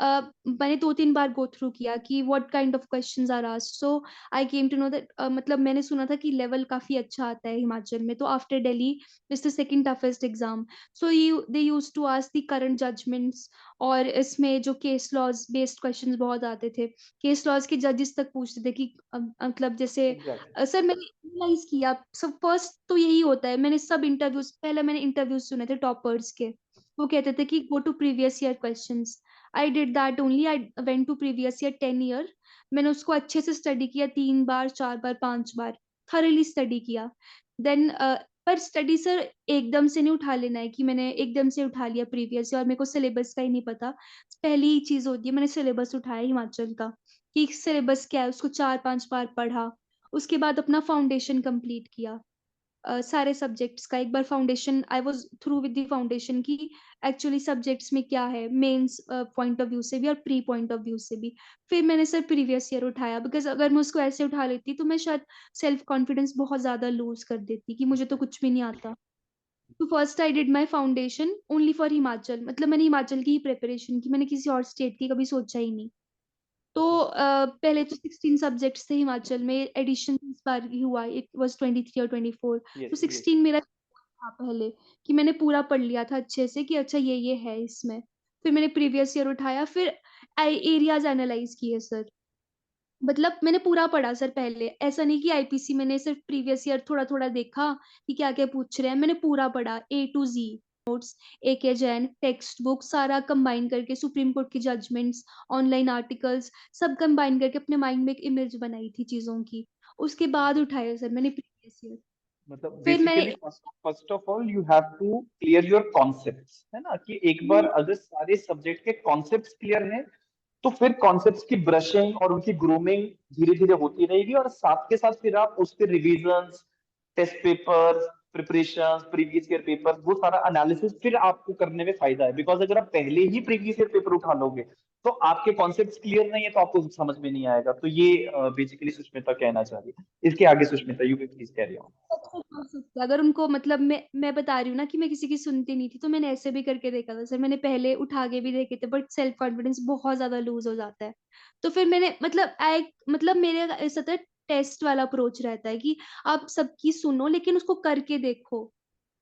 मैंने 2-3 बार गो थ्रू किया कि what kind of questions are asked. So I came to know that मतलब मैंने सुना था कि लेवल काफी अच्छा आता है हिमाचल में। तो after Delhi is the second toughest exam. So you they used to ask the current judgements, और इसमें जो केस लॉज बेस्ड क्वेश्चंस बहुत आते थे। केस लॉज के जजेस तक पूछते थे कि मतलब जैसे Exactly. सर मैंने रियलाइज किया सब फर्स्ट तो यही होता है। मैंने सब इंटरव्यूज पहले मैंने इंटरव्यूज सुने थे टॉपर्स के। वो कहते थे कि go to previous year questions. I did that only. I went to previous year 10 year. मैंने उसको अच्छे से स्टडी किया 3 बार 4 बार 5 बार, थरली स्टडी किया। देन पर स्टडी सर एकदम से नहीं उठा लेना है कि मैंने एकदम से उठा लिया प्रीवियस और मेरे को सिलेबस का ही नहीं पता। पहली चीज होती है मैंने सिलेबस उठाया हिमाचल का कि सिलेबस क्या है, उसको 4-5 बार पढ़ा। उसके बाद अपना फाउंडेशन कंप्लीट किया। सारे सब्जेक्ट्स का एक बार foundation I was through with the foundation की एक्चुअली सब्जेक्ट्स में क्या है मेंस पॉइंट ऑफ व्यू से भी और प्री पॉइंट ऑफ व्यू से भी। फिर मैंने सर प्रीवियस ईयर उठाया, बिकॉज अगर मैं उसको ऐसे उठा लेती तो मैं शायद सेल्फ कॉन्फिडेंस बहुत ज्यादा लूज कर देती कि मुझे तो कुछ भी नहीं आता। तो first I did my foundation only for Himachal, मतलब मैंने हिमाचल की ही प्रिपरेशन की, मैंने किसी और स्टेट की कभी सोचा ही नहीं। तो पहले तो 16 सब्जेक्ट्स थे हिमाचल में, एडिशन इस बार ही हुआ, इट वाज 23 और 24। Yes, तो yes. 16 मेरा था पहले कि मैंने पूरा पढ़ लिया था अच्छे से कि अच्छा ये है इसमें। फिर मैंने प्रीवियस ईयर उठाया, फिर एरियाज एनालाइज किए सर। मतलब मैंने पूरा पढ़ा सर पहले, ऐसा नहीं कि आईपीसी मैंने सिर्फ प्रीवियस ईयर थोड़ा थोड़ा देखा कि क्या क्या पूछ रहे हैं। मैंने पूरा पढ़ा A to Z, AK Jain text book सारा कंबाइन करके, सुप्रीम कोर्ट की जजमेंट्स, ऑनलाइन आर्टिकल्स, सब कंबाइन करके अपने माइंड में एक इमेज बनाई थी चीजों की। उसके बाद उठाया सर मैंने प्रीवियस ईयर। मतलब फिर बेसिकली मैंने first first of all you have to clear your concepts, है ना, कि एक बार अगर सारे सब्जेक्ट के कॉन्सेप्ट्स क्लियर हैं तो फिर कॉन्सेप्ट्स की ब्रशिंग और उनकी ग्रूमिंग धीरे धीरे होती रहेगी, और साथ के साथ फिर आप उसके revisions, test papers, preparation, previous year paper, वो सारा एनालिसिस फिर आपको करने में फायदा है। बिकॉज अगर आप पहले ही प्रीवियस ईयर पेपर उठा लोगे तो आपके कॉन्सेप्ट्स क्लियर नहीं है तो आपको समझ में नहीं आएगा। तो ये बेसिकली सुष्मिता कहना चाह रही है। इसके आगे Sushmita, you please carry on. कर सकते हैं। अगर उनको मतलब मैं बता रही हूँ ना कि मैं किसी की सुनती नहीं थी, तो मैंने ऐसे भी करके देखा था सर। मैंने पहले उठा के भी देखे थे, बट सेल्फ कॉन्फिडेंस बहुत ज्यादा लूज हो जाता है। तो फिर मैंने मतलब मेरे ऐसा था, टेस्ट वाला अप्रोच रहता है कि आप सबकी सुनो लेकिन उसको करके देखो।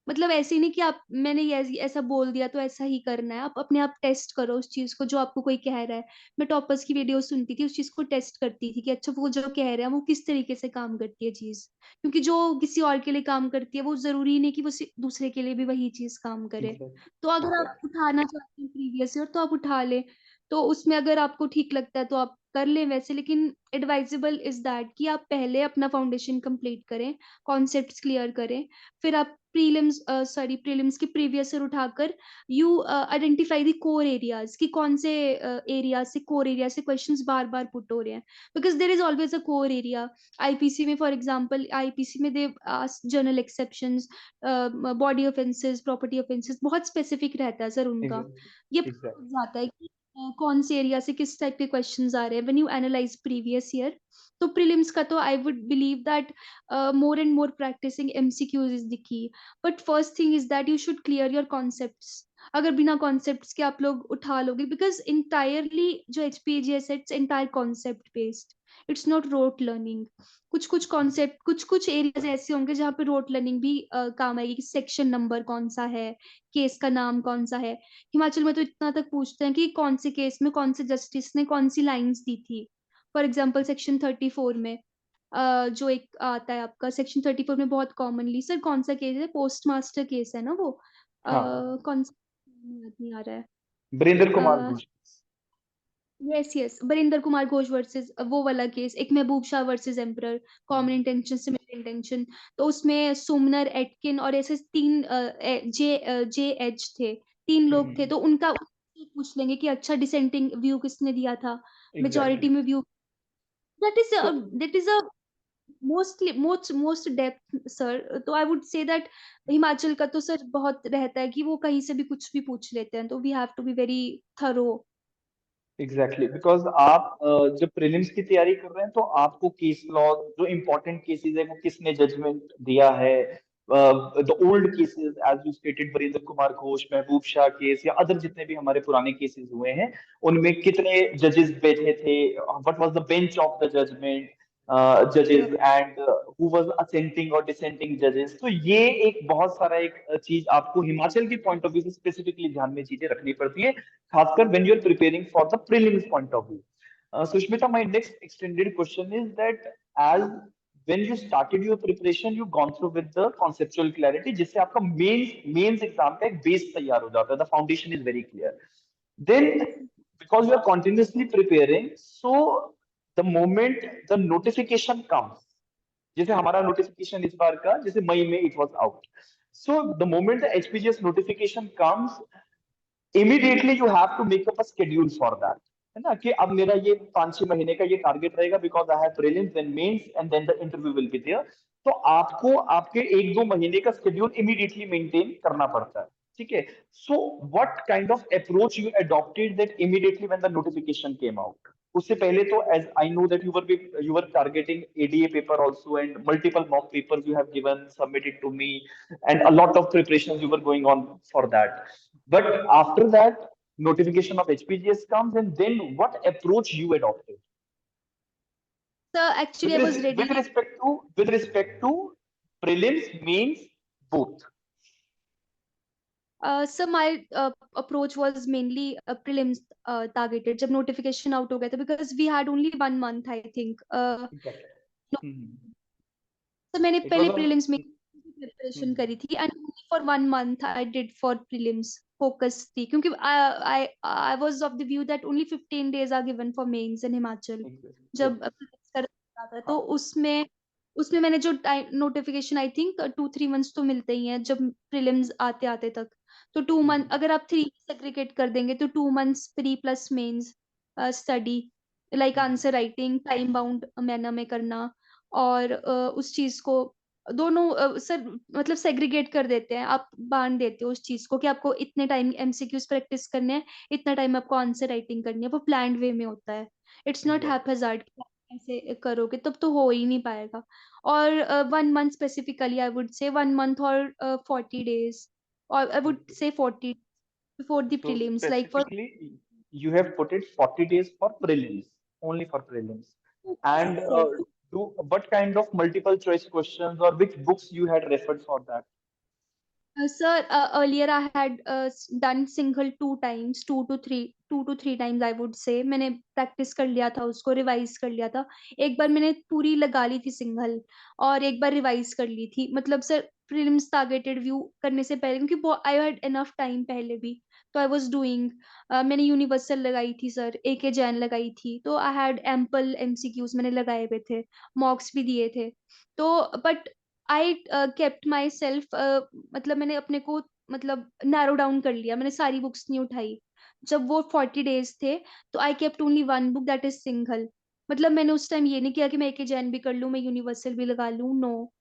मतलब ऐसे नहीं कि आप मैंने ये ऐसा बोल दिया तो ऐसा ही करना है। आप अपने आप टेस्ट करो उस चीज को जो आपको कोई कह रहा है। मैं टॉपर्स की वीडियो सुनती थी, उस चीज को टेस्ट करती थी कि अच्छा वो जो कह रहे हैं वो किस तरीके से काम करती है चीज। क्योंकि जो किसी और के लिए काम करती है वो जरूरी नहीं कि वो दूसरे के लिए भी वही चीज काम करे। एग्जैक्टली, तो अगर आप उठाना चाहते हैं प्रीवियस ईयर तो आप उठा ले। तो उसमें अगर आपको ठीक लगता है तो आप कर लें वैसे, लेकिन एडवाइजेबल इज दैट कि आप पहले अपना फाउंडेशन कंप्लीट करें, कॉन्सेप्ट्स क्लियर करें, फिर आप प्रीलिम्स की प्रीवियस ईयर उठाकर you identify the core areas कि कौन से एरिया से कोर एरिया से क्वेश्चंस बार बार पुट हो रहे हैं, because there is always a core area. IPC में फॉर एग्जांपल, आईपीसी में the general exceptions, body offences, property offences, बहुत स्पेसिफिक रहता है सर उनका। ये एग्जैक्टली जाता है कि कौन से एरिया से किस टाइप के क्वेश्चंस आ रहे हैं when you analyse previous year. तो प्रीलिम्स का तो I would believe that more and more practicing MCQs is the key. But first thing is that you should clear your concepts. अगर बिना कॉन्सेप्ट्स के आप लोग उठा लोगे, बिकॉज इंटायरली जो HPGS है it's entire concept based, it's not rote learning. कुछ कुछ कॉन्सेप्ट, कुछ कुछ एरियाज ऐसे होंगे जहाँ पे रोट लर्निंग भी काम आएगी कि सेक्शन नंबर कौन सा है, केस का नाम कौन सा है। हिमाचल में तो इतना तक पूछते हैं कि कौन से केस में कौन से जस्टिस ने कौन सी लाइंस दी थी। फॉर एग्जाम्पल सेक्शन 34 में जो एक आता है आपका सेक्शन 34 में बहुत कॉमनली, सर कौन सा केस है, पोस्ट मास्टर केस है ना वो, हाँ, कौन सा याद नहीं आ रहा वीरेंद्र कुमार है। Ghosh. Yes yes, Barinder Kumar Ghosh versus वो वाला केस, एक महबूब Shah versus emperor, common intention से मिड इंटेंशन। तो उसमें सुमनर, एटकिन और ऐसे तीन जे एच थे, तीन लोग थे। तो उनका पूछ लेंगे कि अच्छा डिसेंटिंग व्यू किसने दिया था, मेजोरिटी एग्जैक्टली। में व्यू। दैट इज तो that is a most depth sir. तो I would say that Himachal का तो सर बहुत रहता है कि वो कहीं से भी कुछ भी पूछ लेते हैं, तो we have to be very thorough. Exactly because आप जब प्रीलिम्स की तैयारी कर रहे हैं तो आपको केस लॉ, जो इम्पोर्टेंट केसेस है वो किसने जजमेंट दिया है, the old cases as you stated, Virendra Kumar Ghosh, Mehboob Shah case या अदर जितने भी हमारे पुराने केसेस हुए हैं, उनमें कितने जजेस बैठे थे, what was the bench of the judgement जजेस एंड हु वाज असेंटिंग और डिसेंटिंग जजेस। तो ये एक बहुत सारा एक चीज आपको हिमाचल की पॉइंट ऑफ व्यू से स्पेसिफिकली ध्यान में चीजें रखनी पड़ती है, खासकर when you're preparing for the prelims point of view. Sushmita, my next extended question is that as when you started your preparation, you gone through with the conceptual clarity, जिससे आपका मेंस एग्जाम का एक बेस तैयार हो जाता है, the foundation is very clear. Then because you are continuously preparing, so the moment the notification comes, जैसे हमारा नोटिफिकेशन इस बार का जैसे मई में it was out, so the moment the HPGS notification comes, immediately you have to make up a schedule for that, है ना, कि अब मेरा ये 5-6 महीने का ये टारगेट रहेगा, because I have prelims then mains and then the interview will be there. तो आपको आपके 1-2 महीने का शेड्यूल इमीडिएटली मेंटेन करना पड़ता है, ठीक है। So what kind of approach you adopted that immediately when the notification came out? उससे पहले तो as I know that you were targeting ADA paper also and multiple mock papers you have given submitted to me and a lot of preparations you were going on for that. But after that, notification of HPGS comes, and then what approach you adopted sir actually I was ready. with respect to prelims, means both. Sir my approach was mainly prelims targeted जब नोटिफिकेशन आउट हो गया था, because we had only 1 month I think. Exactly. Hmm. तो मैंने It was पहले a प्रीलिम्स में प्रिपरेशन hmm. करी थी, and for 1 month I did for prelims focus थी, क्योंकि I I was of the view that only 15 days are given for mains in Himachal. Exactly. Yes. जब prelims कर रहा था तो हाँ. उसमें उसमें मैंने जो time notification I think 2-3 months तो मिलते ही हैं जब प्रीलिम्स आते आते तक। तो 2 मंथ Hmm. अगर आप 3 सेग्रीगेट कर देंगे तो 2 months pre plus mains study, like Hmm. Answer writing time bound manner में करना, और उस चीज को दोनों सर मतलब सेग्रीगेट कर देते हैं, आप बांट देते हो उस चीज को कि आपको इतने टाइम MCQs प्रैक्टिस करने हैं, इतना टाइम आपको आंसर राइटिंग करनी है, वो प्लान्ड वे में होता है। It's not Exactly. हैप्पैजार्ड, ऐसे करोगे तब तो हो ही नहीं पाएगा। और 1 मंथ स्पेसिफिकली आई वुड से 1 मंथ और 40 days, और आई वुड Okay. से 40 before the So prelims like for. specifically, you have put it 40 days for prelims, only for prelims. And what kind of multiple choice questions or which books you had referred for that? Sir, earlier I had done single 2 times, 2 to 3 times I would say। मैंने प्रैक्टिस कर लिया था, उसको रिवाइज कर लिया था। एक बार मैंने पूरी लगा ली थी सिंगल, और एक बार रिवाइज कर ली थी, मतलब सर प्रीलिम्स टारगेटेड व्यू करने से पहले, क्योंकि आई हैड इनफ टाइम पहले भी, तो आई वाज डूइंग। मैंने यूनिवर्सल लगाई थी सर, AK जैन लगाई थी, तो आई हैड एम्पल MCQs मैंने लगाए हुए थे, मॉक्स भी दिए थे। तो but I kept my self, मतलब मैंने अपने को मतलब नैरो डाउन कर लिया, मैंने सारी बुक्स नहीं उठाई। जब वो 40 डेज थे तो I kept only one book, that is Singhal. मतलब मैंने उस टाइम ये नहीं किया कि मैं एक जैन भी कर लूँ, मैं यूनिवर्सल भी लगा लूँ, no.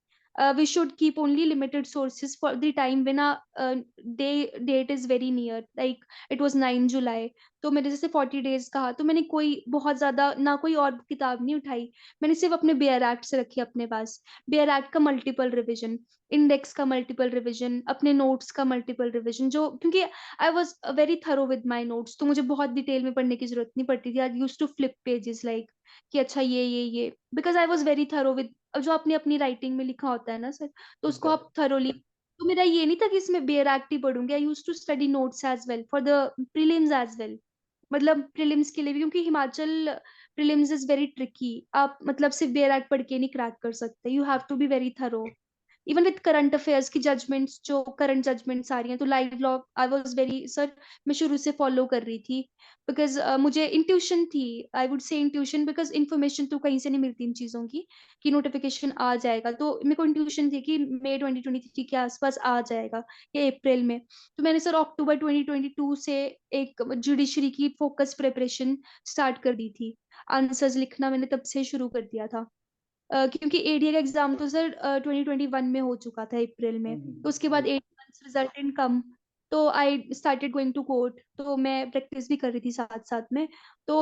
We should keep only limited sources for the time when date is very near, like it was 9 July. तो मैंने जैसे 40 डेज कहा, तो मैंने कोई बहुत ज्यादा ना कोई और किताब नहीं उठाई। मैंने सिर्फ अपने बेयर एक्ट से रखी अपने पास। बेयर एक्ट का मल्टीपल रिवीजन, इंडेक्स का मल्टीपल रिवीजन, अपने नोट्स का मल्टीपल रिवीजन, जो क्योंकि आई was very thorough with my notes, तो मुझे बहुत डिटेल में पढ़ने की जरूरत नहीं पड़ती थी। I use to flip pages like कि अच्छा ये, because I was very thorough with, जो आपने अपनी राइटिंग में लिखा होता है ना सर, तो उसको आप Exactly. थरोली। तो मेरा ये नहीं था कि इसमें बेयर एक्ट ही पढ़ूंगी, I use to study notes as well for the prelims as well. मतलब प्रीलिम्स के लिए भी, क्योंकि Himachal prelims is very tricky. आप मतलब सिर्फ बेयर एक्ट पढ़ के नहीं क्रैक कर सकते, you have to be very thorough. Even with current affairs की जजमेंट्स, जो करंट जजमेंट्स आ रही हैं, तो live law I was very sir, मैं शुरू से फॉलो कर रही थी। बिकॉज मुझे इंट्यूशन थी, आई वुड से इंट्यूशन, बिकॉज इन्फॉर्मेशन तो कहीं से नहीं मिलती इन चीज़ों की कि नोटिफिकेशन आ जाएगा। तो मेरे को इंट्यूशन थी कि मई 2023 के आसपास आ जाएगा या अप्रैल में। तो मैंने सर अक्टूबर 2022 से एक जुडिशरी की फोकस प्रिपरेशन स्टार्ट कर दी थी। आंसर्स लिखना मैंने तब से शुरू कर दिया था। क्योंकि एडीए का एग्जाम तो सर 2021 में हो चुका था अप्रैल में, तो उसके बाद Yes. 8 months result in come. तो I started going to court, तो मैं प्रैक्टिस भी कर रही थी साथ साथ में। तो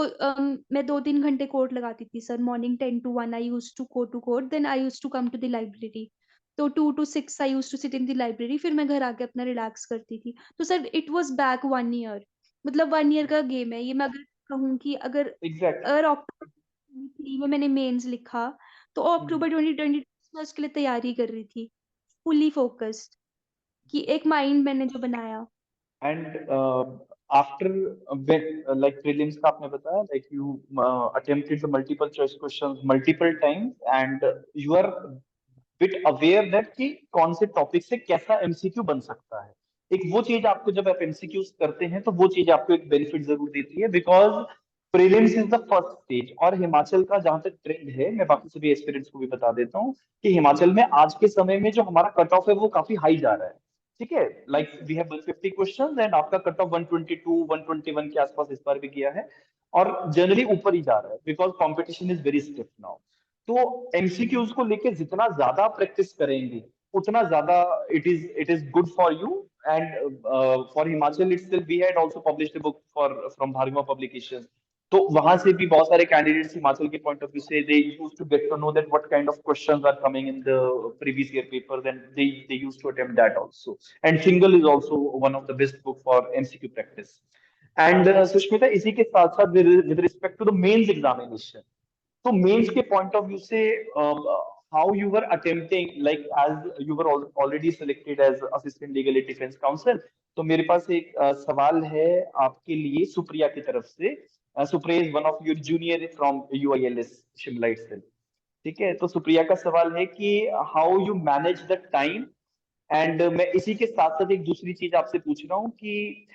मैं 2-3 घंटे कोर्ट लगाती थी sir, morning 10 to 1 I use to go to court, then I use to come to the library. तो 2 to 6 I use to sit in the library, फिर मैं घर आके अपना रिलैक्स करती थी। तो sir it was back 1 year, मतलब 1 ईयर का गेम है ये। मैं अगर कहूँ कि अगर Exactly. अगर अक्टूबर 2023 में मैंने मेंस लिखा, तो अक्टूबर 2020 में उसके लिए तैयारी कर रही थी, फुली फोकस्ड, कि एक माइंड मैंने जो बनाया। And after when like prelims का आपने बताया like you attempted the multiple choice questions multiple times and you are bit aware that कि कौन से टॉपिक से कैसा एमसीक्यू बन सकता है। एक वो चीज आपको जब आप एमसीक्यूज करते हैं तो वो चीज आपको एक बेनिफिट जरूर देती है because prelims is the first stage. और हिमाचल का जहां तक ट्रेंड है मैं बाकी सभी एस्पिरेंट्स को भी बता देता हूँ कि हिमाचल में आज के समय में जो हमारा कट ऑफ है वो काफी हाई जा रहा है। ठीक है, like we have 150 questions and आपका कट ऑफ 122 121 के आसपास इस बार भी गया है और जनरली ऊपर ही जा रहा है because competition is very stiff now. तो एमसीक्यूज को लेके जितना ज्यादा प्रैक्टिस करेंगे उतना ज्यादा it is good for you and for Himachal itself we had also published a book for from Bhargava publications. तो वहां से भी बहुत सारे कैंडिडेट्स हिमाचल के पॉइंट ऑफ व्यू से they used to get to know that what kind of questions are coming in the previous year paper then they used to attempt that also. And single is also one of the best book for MCQ practice. And Sushmita इसी के साथ साथ with respect to the mains examination, तो मेंस के पॉइंट ऑफ व्यू से how you were attempting like as you were already selected as assistant legal aid defence counsel. तो मेरे पास एक सवाल है आपके लिए सुप्रिया की तरफ से। Supriya is one of your junior from UILS Shimla itself. ठीक है, तो सुप्रिया का सवाल है कि how you manage the time. And मैं इसी के साथ साथ एक दूसरी चीज आपसे पूछ रहा हूँ कि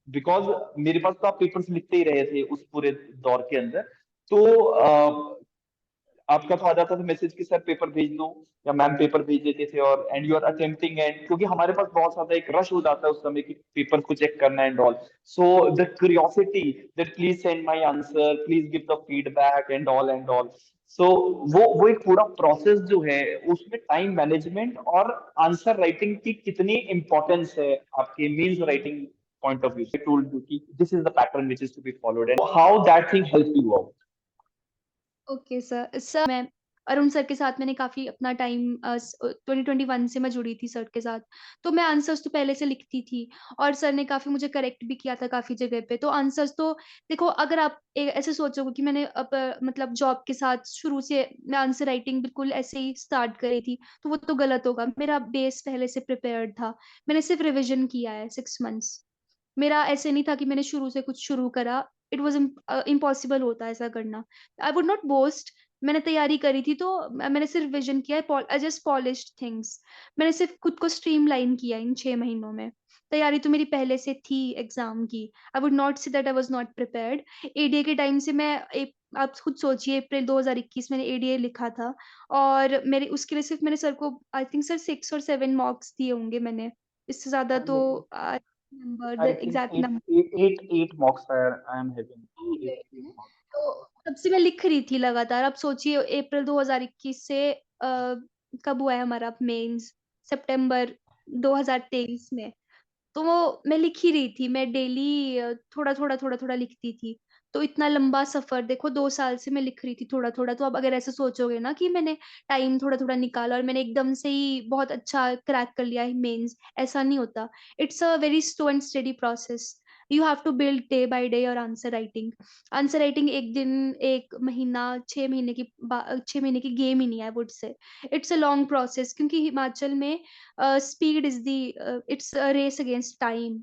बिकॉज मेरे पास तो आप पेपर्स लिखते ही रहे थे उस पूरे दौर के अंदर, तो आपका तो आ जाता था मैसेज कि सर पेपर भेज दो या मैम पेपर भेज देते थे और and you are attempting and क्योंकि हमारे पास बहुत ज्यादा एक रश हो जाता है उस समय कि पेपर को चेक करना and all. So the curiosity that please send my answer please give the feedback and all. So वो एक पूरा प्रोसेस जो है उसमें टाइम मैनेजमेंट और आंसर राइटिंग की कितनी इंपॉर्टेंस है आपके means writing point of view से। टोल्ड यू कि this is the pattern which is to be followed and how that thing help you out. Okay sir, मैं अरुण सर के साथ मैंने काफी अपना टाइम 2021 से मैं जुड़ी थी सर के साथ। तो मैं आंसर्स तो पहले से लिखती थी, और सर ने काफी मुझे करेक्ट भी किया था काफी जगह पे। तो आंसर्स तो देखो, अगर आप ऐसे सोचोगे कि मैंने मतलब जॉब के साथ शुरू से मैं आंसर राइटिंग बिल्कुल ऐसे ही स्टार्ट करी थी, तो वो तो गलत होगा। मेरा बेस पहले से प्रिपेयर्ड था, मैंने सिर्फ रिविजन किया है 6 मंथ्स। मेरा ऐसे नहीं था कि मैंने शुरू से कुछ शुरू करा, इट वॉज इम्पॉसिबल होता है ऐसा करना। आई वुड नॉट बोस्ट, मैंने तैयारी करी थी, तो मैंने सिर्फ विजन किया है, आई जस्ट पॉलिश्ड थिंग्स। मैंने सिर्फ खुद को स्ट्रीमलाइन किया इन 6 महीनों में। तैयारी तो मेरी पहले से थी एग्जाम की। आई वुड नॉट से that I was not prepared. ADA के टाइम से मैं आप खुद सोचिए, अप्रैल 2021 मैंने एडीए लिखा था, और मेरे उसके लिए सिर्फ मैंने सर को आई थिंक सर 6 और 7 मार्क्स दिए होंगे मैंने, इससे ज्यादा तो I remember the I think exact eight, number. eight, eight, 8 marks I am having. Eight, eight marks. तो तब से मैं लिख रही थी लगातार। अब सोचिए अप्रैल 2021 से कब हुआ है हमारा मेंस, सितंबर 2023 में। तो वो मैं लिख ही रही थी, मैं डेली थोड़ा थोड़ा थोड़ा थोड़ा लिखती थी। तो इतना लंबा सफर देखो, 2 साल से मैं लिख रही थी थोड़ा थोड़ा। तो अब अगर ऐसे सोचोगे ना कि मैंने टाइम थोड़ा थोड़ा निकाला और मैंने एकदम से ही बहुत अच्छा क्रैक कर लिया है मेंस, ऐसा नहीं होता। It's a very slow and study process. You have to build day by day your answer writing. Answer writing एक दिन, एक महीना, 6 महीने की 6 महीने की गेम ही नहीं, I would say it's a long process, क्योंकि हिमाचल में speed is the, it's race against time.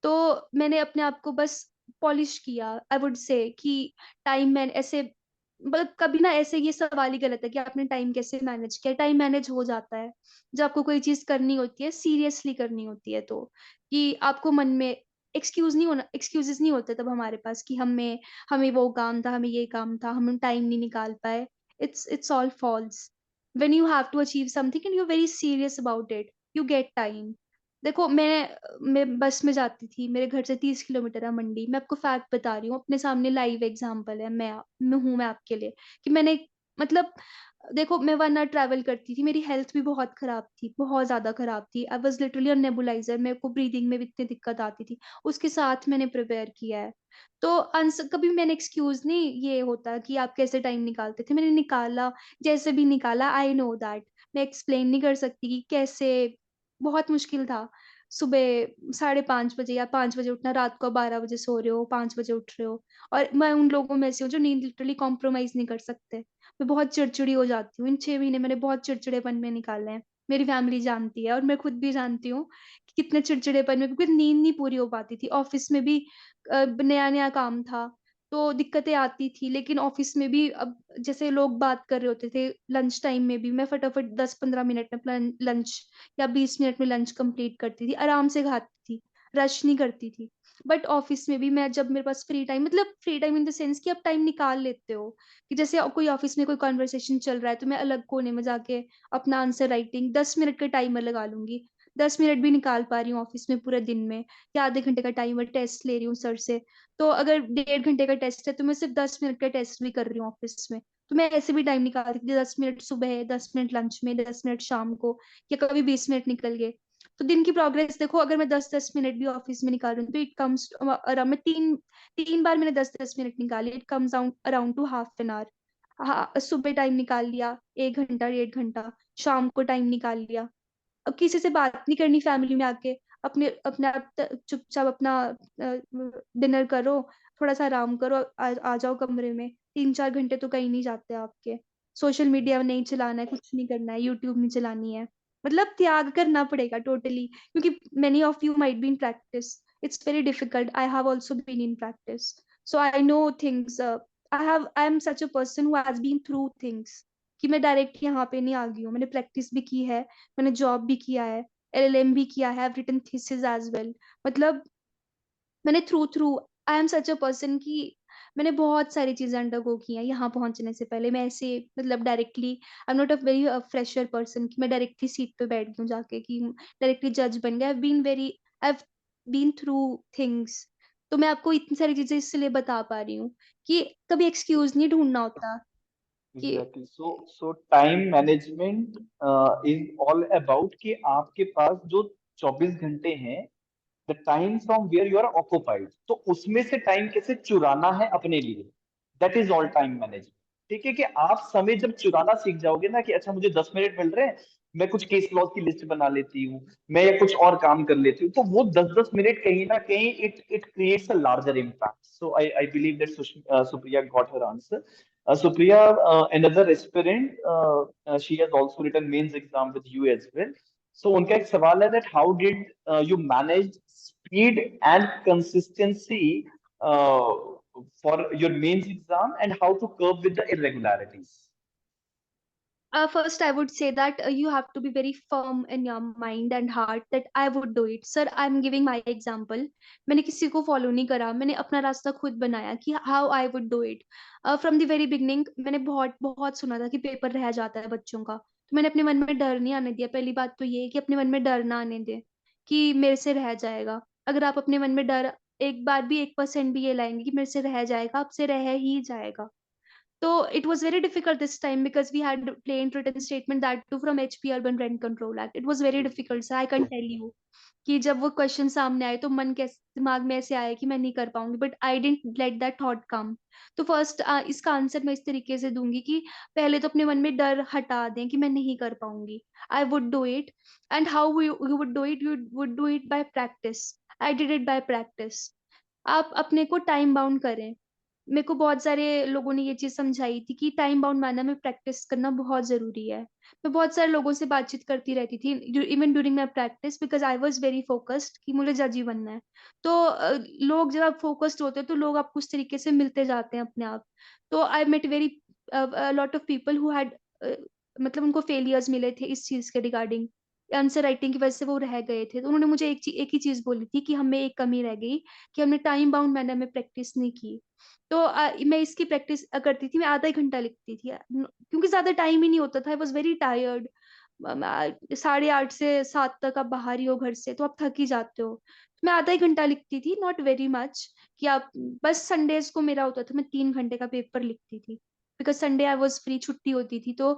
तो मैंने अपने आप को बस पॉलिश किया, आई वुड से कि टाइम मैन ऐसे, मतलब कभी ना ऐसे ये सवाल ही गलत है कि आपने टाइम कैसे मैनेज किया। टाइम मैनेज हो जाता है जब आपको कोई चीज करनी होती है, सीरियसली करनी होती है, तो कि आपको मन में एक्सक्यूज नहीं होना, एक्सक्यूजेस नहीं होते तब हमारे पास कि हमें हमें वो काम था, हमें ये काम था, हम टाइम नहीं निकाल पाए। It's all false. When you have to achieve something and you very serious about it, you get time. देखो मैं बस में जाती थी, मेरे घर से 30 किलोमीटर है मंडी। मैं आपको फैक्ट बता रही हूँ, अपने सामने लाइव एग्जांपल है, मैं आपके लिए कि मैंने, मतलब देखो मैं 1 आवर ट्रैवल करती थी, मेरी हेल्थ भी बहुत खराब थी, बहुत ज्यादा खराब थी। I was literally on nebuliser, मेरे को ब्रीदिंग में भी इतनी दिक्कत आती थी। उसके साथ मैंने प्रिपेयर किया है। तो आंसर कभी मैंने एक्सक्यूज नहीं ये होता कि आप कैसे टाइम निकालते थे, मैंने निकाला, जैसे भी निकाला। आई नो दैट मैं एक्सप्लेन नहीं कर सकती कि कैसे, बहुत मुश्किल था। सुबह 5:30 बजे या 5 बजे उठना, रात को 12 बजे सो रहे हो, 5 बजे उठ रहे हो। और मैं उन लोगों में से हूँ जो नींद लिटरली कॉम्प्रोमाइज नहीं कर सकते। मैं बहुत चिड़चिड़ी हो जाती हूँ। इन 6 महीने मैंने बहुत चिड़चिड़ेपन में निकाले हैं। मेरी फैमिली जानती है और मैं खुद भी जानती हूँ कि कितने चिड़चिड़ेपन में, क्योंकि नींद नहीं पूरी हो पाती थी। ऑफिस में भी नया नया काम था तो दिक्कतें आती थी, लेकिन ऑफिस में भी अब जैसे लोग बात कर रहे होते थे लंच टाइम में भी, मैं फटाफट 10-15 मिनट में अपना लंच या 20 मिनट में लंच कंप्लीट करती थी, आराम से खाती थी, रश नहीं करती थी। बट ऑफिस में भी मैं, जब मेरे पास फ्री टाइम, मतलब free time in the sense कि आप टाइम निकाल लेते हो, कि जैसे कोई ऑफिस में कोई कॉन्वर्सेशन चल रहा है तो मैं अलग कोने में जाके अपना आंसर राइटिंग 10 मिनट का टाइमर लगा लूंगी। 10 मिनट भी निकाल पा रही हूँ ऑफिस में पूरे दिन में, या आधे घंटे का टाइमर, टेस्ट ले रही हूँ सर से, तो अगर 1.5 घंटे का टेस्ट है तो मैं सिर्फ 10 मिनट का टेस्ट भी कर रही हूँ ऑफिस में। तो मैं ऐसे भी टाइम निकालती थी, 10 मिनट सुबह, 10 मिनट लंच में, 10 मिनट शाम को, या कभी 20 मिनट निकल गए। तो दिन की प्रोग्रेस देखो, अगर मैं 10-10 मिनट भी ऑफिस में निकाल रही हूँ तो इट कम्स अराउंड, मैं तीन तीन बार मैंने 10-10 मिनट निकाली, it comes around two half an our. हाँ, सुबह टाइम निकाल लिया 1 घंटा 1.5 घंटा, शाम को टाइम निकाल लिया। अब किसी से बात नहीं करनी फैमिली में आके, अपने अपने आप चुपचाप अपना डिनर करो, थोड़ा सा आराम करो, आ जाओ कमरे में। 3-4 घंटे तो कहीं नहीं जाते आपके। सोशल मीडिया नहीं चलाना है, कुछ नहीं करना है, यूट्यूब नहीं चलानी है। मतलब त्याग करना पड़ेगा टोटली, क्योंकि many of you might be in practice, it's very difficult, I have also been in practice, so I know things. I am such a person who has been through things, कि मैं डायरेक्ट यहाँ पे नहीं आ गई हूँ, मैंने प्रैक्टिस भी की है, मैंने जॉब भी किया है, एलएलएम भी किया है, रिटन थीसिस एज वेल। मतलब मैंने through through, I am such a person कि मैंने बहुत सारी चीजें अंडरगो की हैं यहाँ पहुंचने से पहले। मैं ऐसे, मतलब directly, I am not a very fresher person कि मैं डायरेक्टली सीट पे बैठ गई हूँ जाके, कि डायरेक्टली जज बन गया। I have been through things. तो मैं आपको इतनी सारी चीजें इसलिए बता पा रही हूँ कि कभी एक्सक्यूज नहीं ढूंढना होता कि Exactly. So time management is all about कि आपके पास जो 24 घंटे हैं, the time from where you are occupied, तो उसमें से टाइम कैसे चुराना है अपने लिए, that is all time management. ठीक है, कि आप समय जब चुराना सीख जाओगे ना, कि अच्छा मुझे 10 मिनट मिल रहे हैं, मैं कुछ केस लॉ की लिस्ट बना लेती हूँ, मैं या कुछ और काम कर लेती हूँ, तो वो 10-10 मिनट कहीं ना कहीं it it creates a larger impact. So I believe that Supriya got her answer. Supriya, another aspirant, she has also written mains exam with you as well. So उनका एक सवाल है that how did you manage speed and consistency uh, for your mains exam and how to cope with the irregularities? First, I would say that you have to be very firm in your mind and heart that I would do it. Sir, I'm giving my example. मैंने किसी को follow नहीं करा, मैंने अपना रास्ता खुद बनाया कि how I would do it. From the very beginning, मैंने बहुत बहुत सुना था कि पेपर रह जाता है बच्चों का, तो मैंने अपने मन में डर नहीं आने दिया. पहली बात तो ये है कि अपने मन में डर ना आने दें कि मेरे से रह जाएगा. अगर आप अपने मन में डर एक बार भी 1% भी ये लाएंगे कि मेरे से रह जाएगा, आपसे रह ही जाएगा. So it was very difficult this time because we had plain written statement that too from HP Urban Rent Control Act. It was very difficult. So I can tell you कि जब वो क्वेश्चन सामने आए तो मन कैसे दिमाग में ऐसे आया कि मैं नहीं कर पाऊंगी, but I didn't let that thought come. तो फर्स्ट इसका आंसर मैं इस तरीके से दूंगी कि पहले तो अपने मन में डर हटा दें कि मैं नहीं कर पाऊंगी. I would do it. And how you would do it? You would do it by practice. I did it by practice. आप अपने को टाइम बाउंड करें. मेरे को बहुत सारे लोगों ने ये चीज समझाई थी कि टाइम बाउंड मैनर में प्रैक्टिस करना बहुत जरूरी है. मैं बहुत सारे लोगों से बातचीत करती रहती थी even during my practice because I was very focused कि मुझे जज ही बनना है. तो लोग जब आप फोकस्ड होते हैं तो लोग आपको उस तरीके से मिलते जाते हैं अपने आप. तो I met very lot of people who had मतलब उनको फेलियर्स मिले थे इस चीज के रिगार्डिंग. आंसर राइटिंग की वजह से वो रह गए थे, तो उन्होंने मुझे एक ही चीज बोली थी कि हमें एक कमी रह गई कि हमने टाइम बाउंड मैनर में प्रैक्टिस नहीं की. तो मैं इसकी प्रैक्टिस करती थी. मैं आधा ही घंटा लिखती थी क्योंकि ज्यादा टाइम ही नहीं होता था. आई वॉज वेरी टायर्ड. 8:30 से 7 तक आप बाहर ही हो घर से तो आप थक ही जाते हो. तो मैं आधा ही घंटा लिखती थी, नॉट वेरी मच. कि आप बस संडेज को मेरा होता था मैं 3 घंटे का पेपर लिखती थी because Sunday I was free, छुट्टी होती थी. तो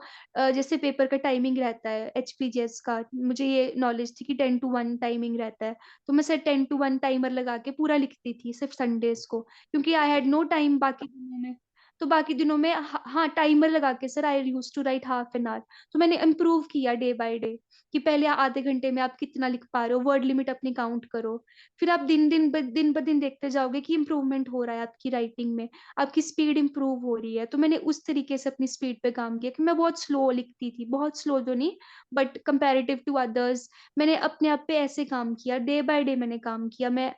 जैसे पेपर का टाइमिंग रहता है HPGS का, मुझे ये नॉलेज थी कि 10 to 1 टाइमिंग रहता है. तो मैं सिर्फ 10 to 1 टाइमर लगा के पूरा लिखती थी सिर्फ संडेज को, क्योंकि आई हैड नो टाइम बाकी दिनों में. तो बाकी दिनों में हाँ टाइमर लगा के sir I use to write half an hour. तो मैंने इम्प्रूव किया डे बाय डे कि पहले आधे घंटे में आप कितना लिख पा रहे हो, वर्ड लिमिट अपनी काउंट करो. फिर आप दिन ब दिन देखते जाओगे कि इम्प्रूवमेंट हो रहा है आपकी राइटिंग में, आपकी स्पीड इंप्रूव हो रही है. तो मैंने उस तरीके से अपनी स्पीड पे काम किया कि मैं बहुत स्लो लिखती थी, बहुत स्लो तो नहीं बट कंपैरेटिव टू अदर्स. मैंने अपने आप पे ऐसे काम किया, डे बाय डे मैंने काम किया. मैं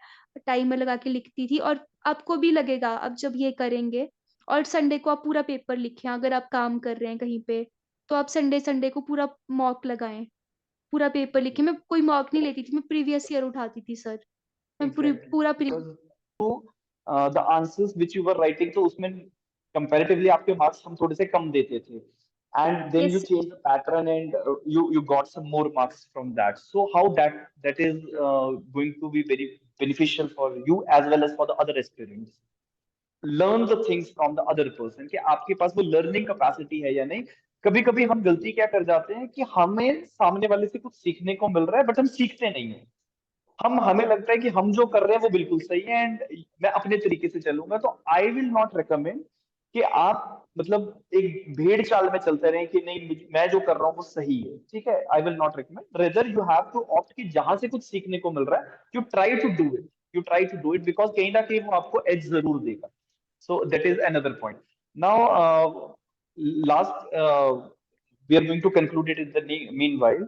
टाइमर लगा के लिखती थी. और आपको भी लगेगा अब जब ये करेंगे और संडे को आप पूरा पेपर लिखें, अगर आप काम कर रहे हैं कहीं पे तो आप संडे संडे को पूरा मॉक लगाएं, पूरा पेपर लिखें. मैं कोई मॉक नहीं लेती थी, मैं प्रीवियस ईयर उठाती थी सर. मैं एग्जैक्टली, पूरा because the answers which you were writing, तो उसमें कंपैरेटिवली आपके मार्क्स हम थोड़े से कम देते थे, and then you yes. change the pattern and you got some more marks from that. So how that is going to be very beneficial for you as well as for the other aspirants. Learn the things from the other person कि आपके पास वो लर्निंग कैपेसिटी है या नहीं. कभी कभी हम गलती क्या कर जाते हैं कि हमें सामने वाले से कुछ सीखने को मिल रहा है बट हम सीखते नहीं है. हमें लगता है कि हम जो कर रहे हैं वो बिल्कुल सही है एंड मैं अपने तरीके से चलूंगा. तो आई विल नॉट रिकमेंड कि आप मतलब एक भेड़ चाल में चलते रहें कि नहीं मैं जो कर रहा हूँ वो सही है. ठीक है, I will not recommend. Rather you have to opt कि जहां से कुछ सीखने को मिल रहा है you try to do it. You try to do it because कहीं ना कहीं वो आपको एज जरूर देगा. So that is another point. Now last, we are going to conclude it in the meanwhile.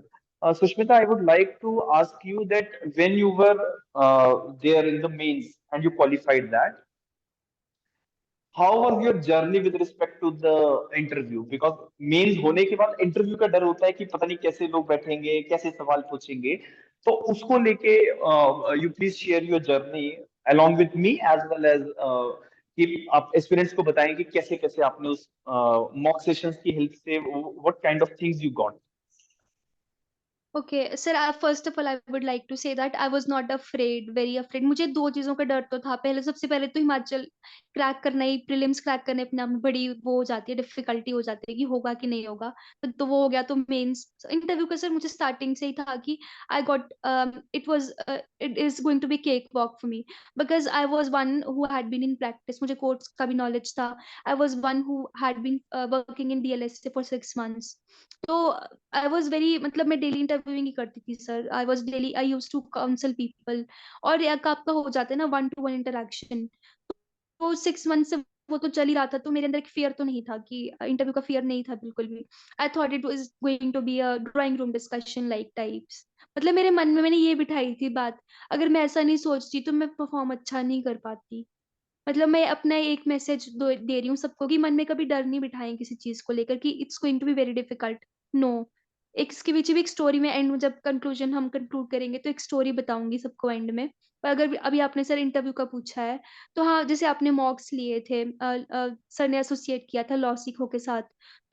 Sushmita, I would like to ask you that when you were there in the mains and you qualified that, how was your journey with respect to the interview? Because mains होने के बाद इंटरव्यू का डर होता है कि पता नहीं कैसे लोग बैठेंगे, कैसे सवाल पूछेंगे. तो उसको लेके you please share your journey along with me as well as कि आप एक्सपीरियंस को बताएं कि कैसे कैसे आपने उस मॉक सेशंस की हेल्प से what kind of things you got. Okay sir, first of all I would like to say that I was not afraid, very afraid. मुझे दो चीजों का डर तो था. पहले सबसे पहले तो हिमाचल क्रैक करना ही, प्रीलिम्स क्रैक करने अपने आप में बड़ी वो हो जाती है, डिफिकल्टी हो जाती है कि होगा कि नहीं होगा. तो वो हो गया. तो मेंस इंटरव्यू का सर मुझे स्टार्टिंग से ही था कि I got it is going to be cake walk for me because I was one who had been in practice. मुझे कोर्स का भी नॉलेज था. I was one who had been working in DLSA for 6 months. तो आई वॉज वेरी मतलब मैं डेली इंटरव्यूइंग ही करती थी sir. I was daily I use to counsel people. और एक आपका हो जाता है ना 1-to-1 इंटरेक्शन. तो 6 months से वो तो चल ही रहा था. तो मेरे अंदर एक फियर तो नहीं था कि इंटरव्यू का फियर नहीं था बिल्कुल भी. I thought it was going to be a drawing room discussion like types. मतलब मेरे मन में मैंने ये बिठाई थी बात, अगर मैं ऐसा नहीं सोचती तो मैं परफॉर्म अच्छा नहीं कर पाती. मतलब मैं अपना एक मैसेज दे रही हूँ सबको कि मन में कभी डर नहीं बिठाएं किसी चीज को लेकर कि it's going to be very difficult. No, एक इसके पीछे भी एक स्टोरी में एंड में जब कंक्लूजन हम कंक्लूड करेंगे तो एक स्टोरी बताऊंगी सबको एंड में। पर अगर अभी आपने सर इंटरव्यू का पूछा है, तो हाँ, जैसे आपने मॉक्स लिए थे, सर ने एसोसिएट किया था लॉ सीखो के साथ,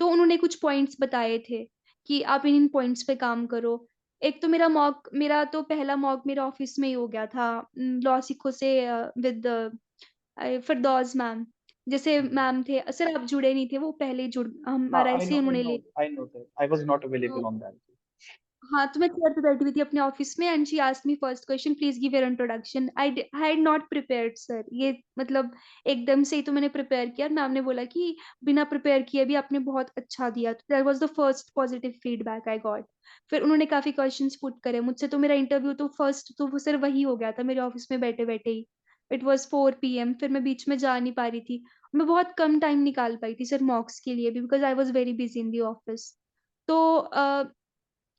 तो उन्होंने कुछ पॉइंट्स बताए थे कि आप इन पॉइंट्स पे काम करो। एक तो मेरा तो पहला मॉक मेरा ऑफिस में ही हो गया था, लॉ सीखो से, विद फिरदौस मैम। जैसे मैम थे सर, आप जुड़े नहीं थे, वो पहले जुड़ हमारा I ऐसे ही know, I उन्होंने know, ले। I know that. I was not तो available on that. हाँ, तो मैं चेयर पे बैठी हुई थी अपने ऑफिस में and she asked me first question, please give your introduction. I had not prepared sir, ये मतलब एकदम से ही तो मैंने प्रिपेयर किया। मैम ने बोला कि बिना प्रिपेयर किए भी आपने बहुत अच्छा दिया, तो that was the first positive feedback I got. फिर उन्होंने काफी क्वेश्चंस पुट करे मुझसे, तो मेरा इंटरव्यू तो फर्स्ट तो सर वही हो गया था मेरे ऑफिस में बैठे बैठे ही। इट वॉज 4 PM, फिर मैं बीच में जा नहीं पा रही थी। मैं बहुत कम टाइम निकाल पाई थी सर मॉक्स के लिए भी, because I was very busy in the office. तो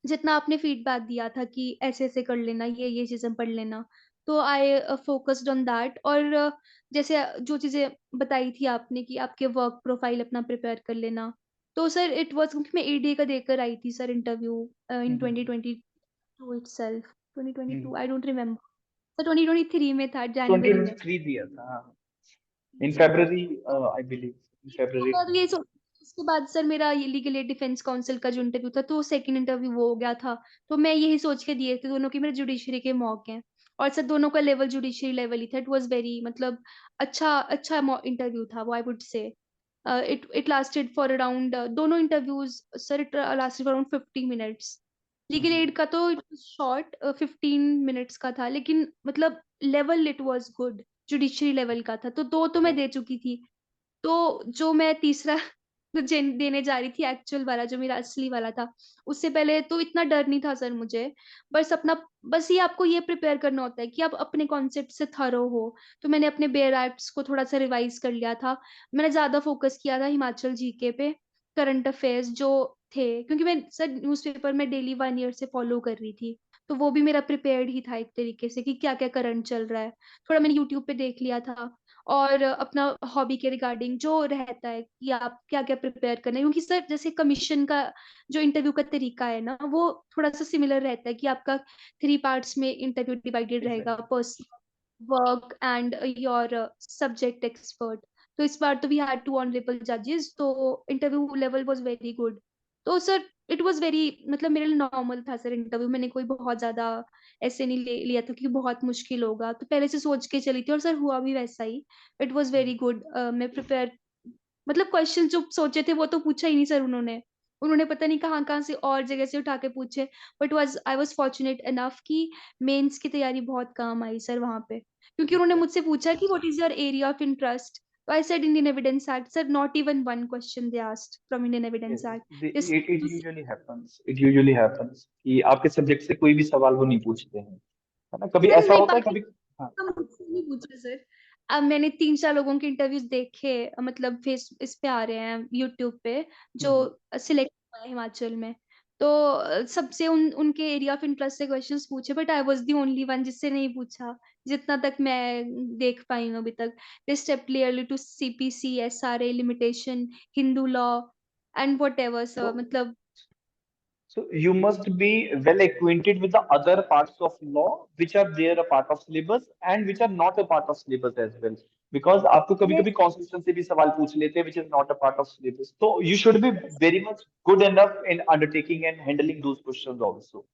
जितना आपने फीडबैक दिया था कि ऐसे ऐसे कर लेना, ये चीजें पढ़ लेना, तो आई फोकस्ड ऑन दैट। और जैसे जो चीजें बताई थी आपने कि आपके वर्क प्रोफाइल अपना प्रिपेयर कर लेना, तो सर इट वाज, क्योंकि मैं एडी का देकर आई थी sir interview in hmm 2022 itself. 2022 hmm I don't remember sir, 2023 में था, जनवरी में। 2023 दिया था, हाँ। इन जी। February, I believe in February. और ये उसके बाद सर मेरा ये लीगल एड डिफेंस काउंसिल का जो इंटरव्यू था, तो सेकंड इंटरव्यू वो हो गया था। तो मैं यही सोच के दिए थे दोनों की, मेरे जुडिशरी के मॉक हैं, और सर दोनों का लेवल जुडिशरी लेवल ही था। इट वाज वेरी मतलब अच्छा अच्छा इंटरव्यू था वो, I would say. It lasted for around, दोनों interviews sir it lasted for around 50 minutes. Legal aid का तो शॉर्ट 15 मिनट्स का था, लेकिन मतलब level it was good, judiciary level का था। तो दो तो मैं दे चुकी थी। तो जो मैं तीसरा देने जा रही थी, एक्चुअल वाला जो मेरा असली वाला था, उससे पहले तो इतना डर नहीं था सर मुझे। बस ये आपको ये प्रिपेयर करना होता है कि आप अपने कॉन्सेप्ट से थरो हो। तो मैंने अपने बेयर एक्ट्स को थोड़ा सा रिवाइज कर लिया था। मैंने ज्यादा फोकस किया था हिमाचल जीके पे, करंट अफेयर्स जो थे, क्योंकि मैं सर न्यूज़पेपर में डेली 1 ईयर से फॉलो कर रही थी। तो वो भी मेरा प्रिपेयर्ड ही था एक तरीके से कि क्या क्या करंट चल रहा है। थोड़ा मैंने यूट्यूब पे देख लिया था। और अपना हॉबी के रिगार्डिंग जो रहता है कि आप क्या क्या प्रिपेयर करना है, क्योंकि सर जैसे कमीशन का जो इंटरव्यू का तरीका है ना, वो थोड़ा सा सिमिलर रहता है कि आपका 3 पार्ट्स में इंटरव्यू डिवाइडेड रहेगा, exactly. Personal, work and your subject expert. तो इस बार तो वी हैड 2 ऑनरेबल जजेस, तो interview level was very good. तो सर इट वाज वेरी, मतलब मेरे लिए नॉर्मल था सर इंटरव्यू, मैंने कोई बहुत ज्यादा ऐसे नहीं लिया था कि बहुत मुश्किल होगा, तो पहले से सोच के चली थी और सर हुआ भी वैसा ही। It was very good. मैं प्रिपेयर, मतलब क्वेश्चन जो सोचे थे वो तो पूछा ही नहीं सर उन्होंने। उन्होंने पता नहीं कहाँ कहाँ से और जगह से उठा के पूछे। But was I was fortunate enough कि मेंस की तैयारी बहुत काम आई सर वहां पे, क्योंकि उन्होंने मुझसे पूछा कि what is your area of interest. तो I said Indian evidence act sir, not even one question they asked from Indian evidence act. Just it usually happens, कि आपके सब्जेक्ट से कोई भी सवाल वो नहीं पूछते हैं, है ना? कभी सर ऐसा नहीं, होता है बाकी कभी। हाँ। तो मुझसे नहीं पूछा सर। अब मैंने 3 4 लोगों के इंटरव्यूज देखे, मतलब फेस इस पे आ रहे हैं यूट्यूब पे, जो हम्म सिलेक्ट हुआ है हिमाचल में। तो सबसे उनके एरिया ऑफ इंटरेस्ट से क्वेश्चंस पूछे, but I was the only one जिससे नहीं पूछा, जितना तक मैं देख पाई हूँ अभी तक। They step clearly to CPC, SRA, limitation, Hindu law and whatever तो सर, मतलब। So you must be well acquainted with the other parts of law which are there a part of syllabus and which are not a part of syllabus as well. Because आपको कभी कभी कॉन्स्टिट्यूशन से भी सवाल पूछ लेते हैं which is not a part of syllabus. So you should be very much good enough in undertaking and handling those questions also.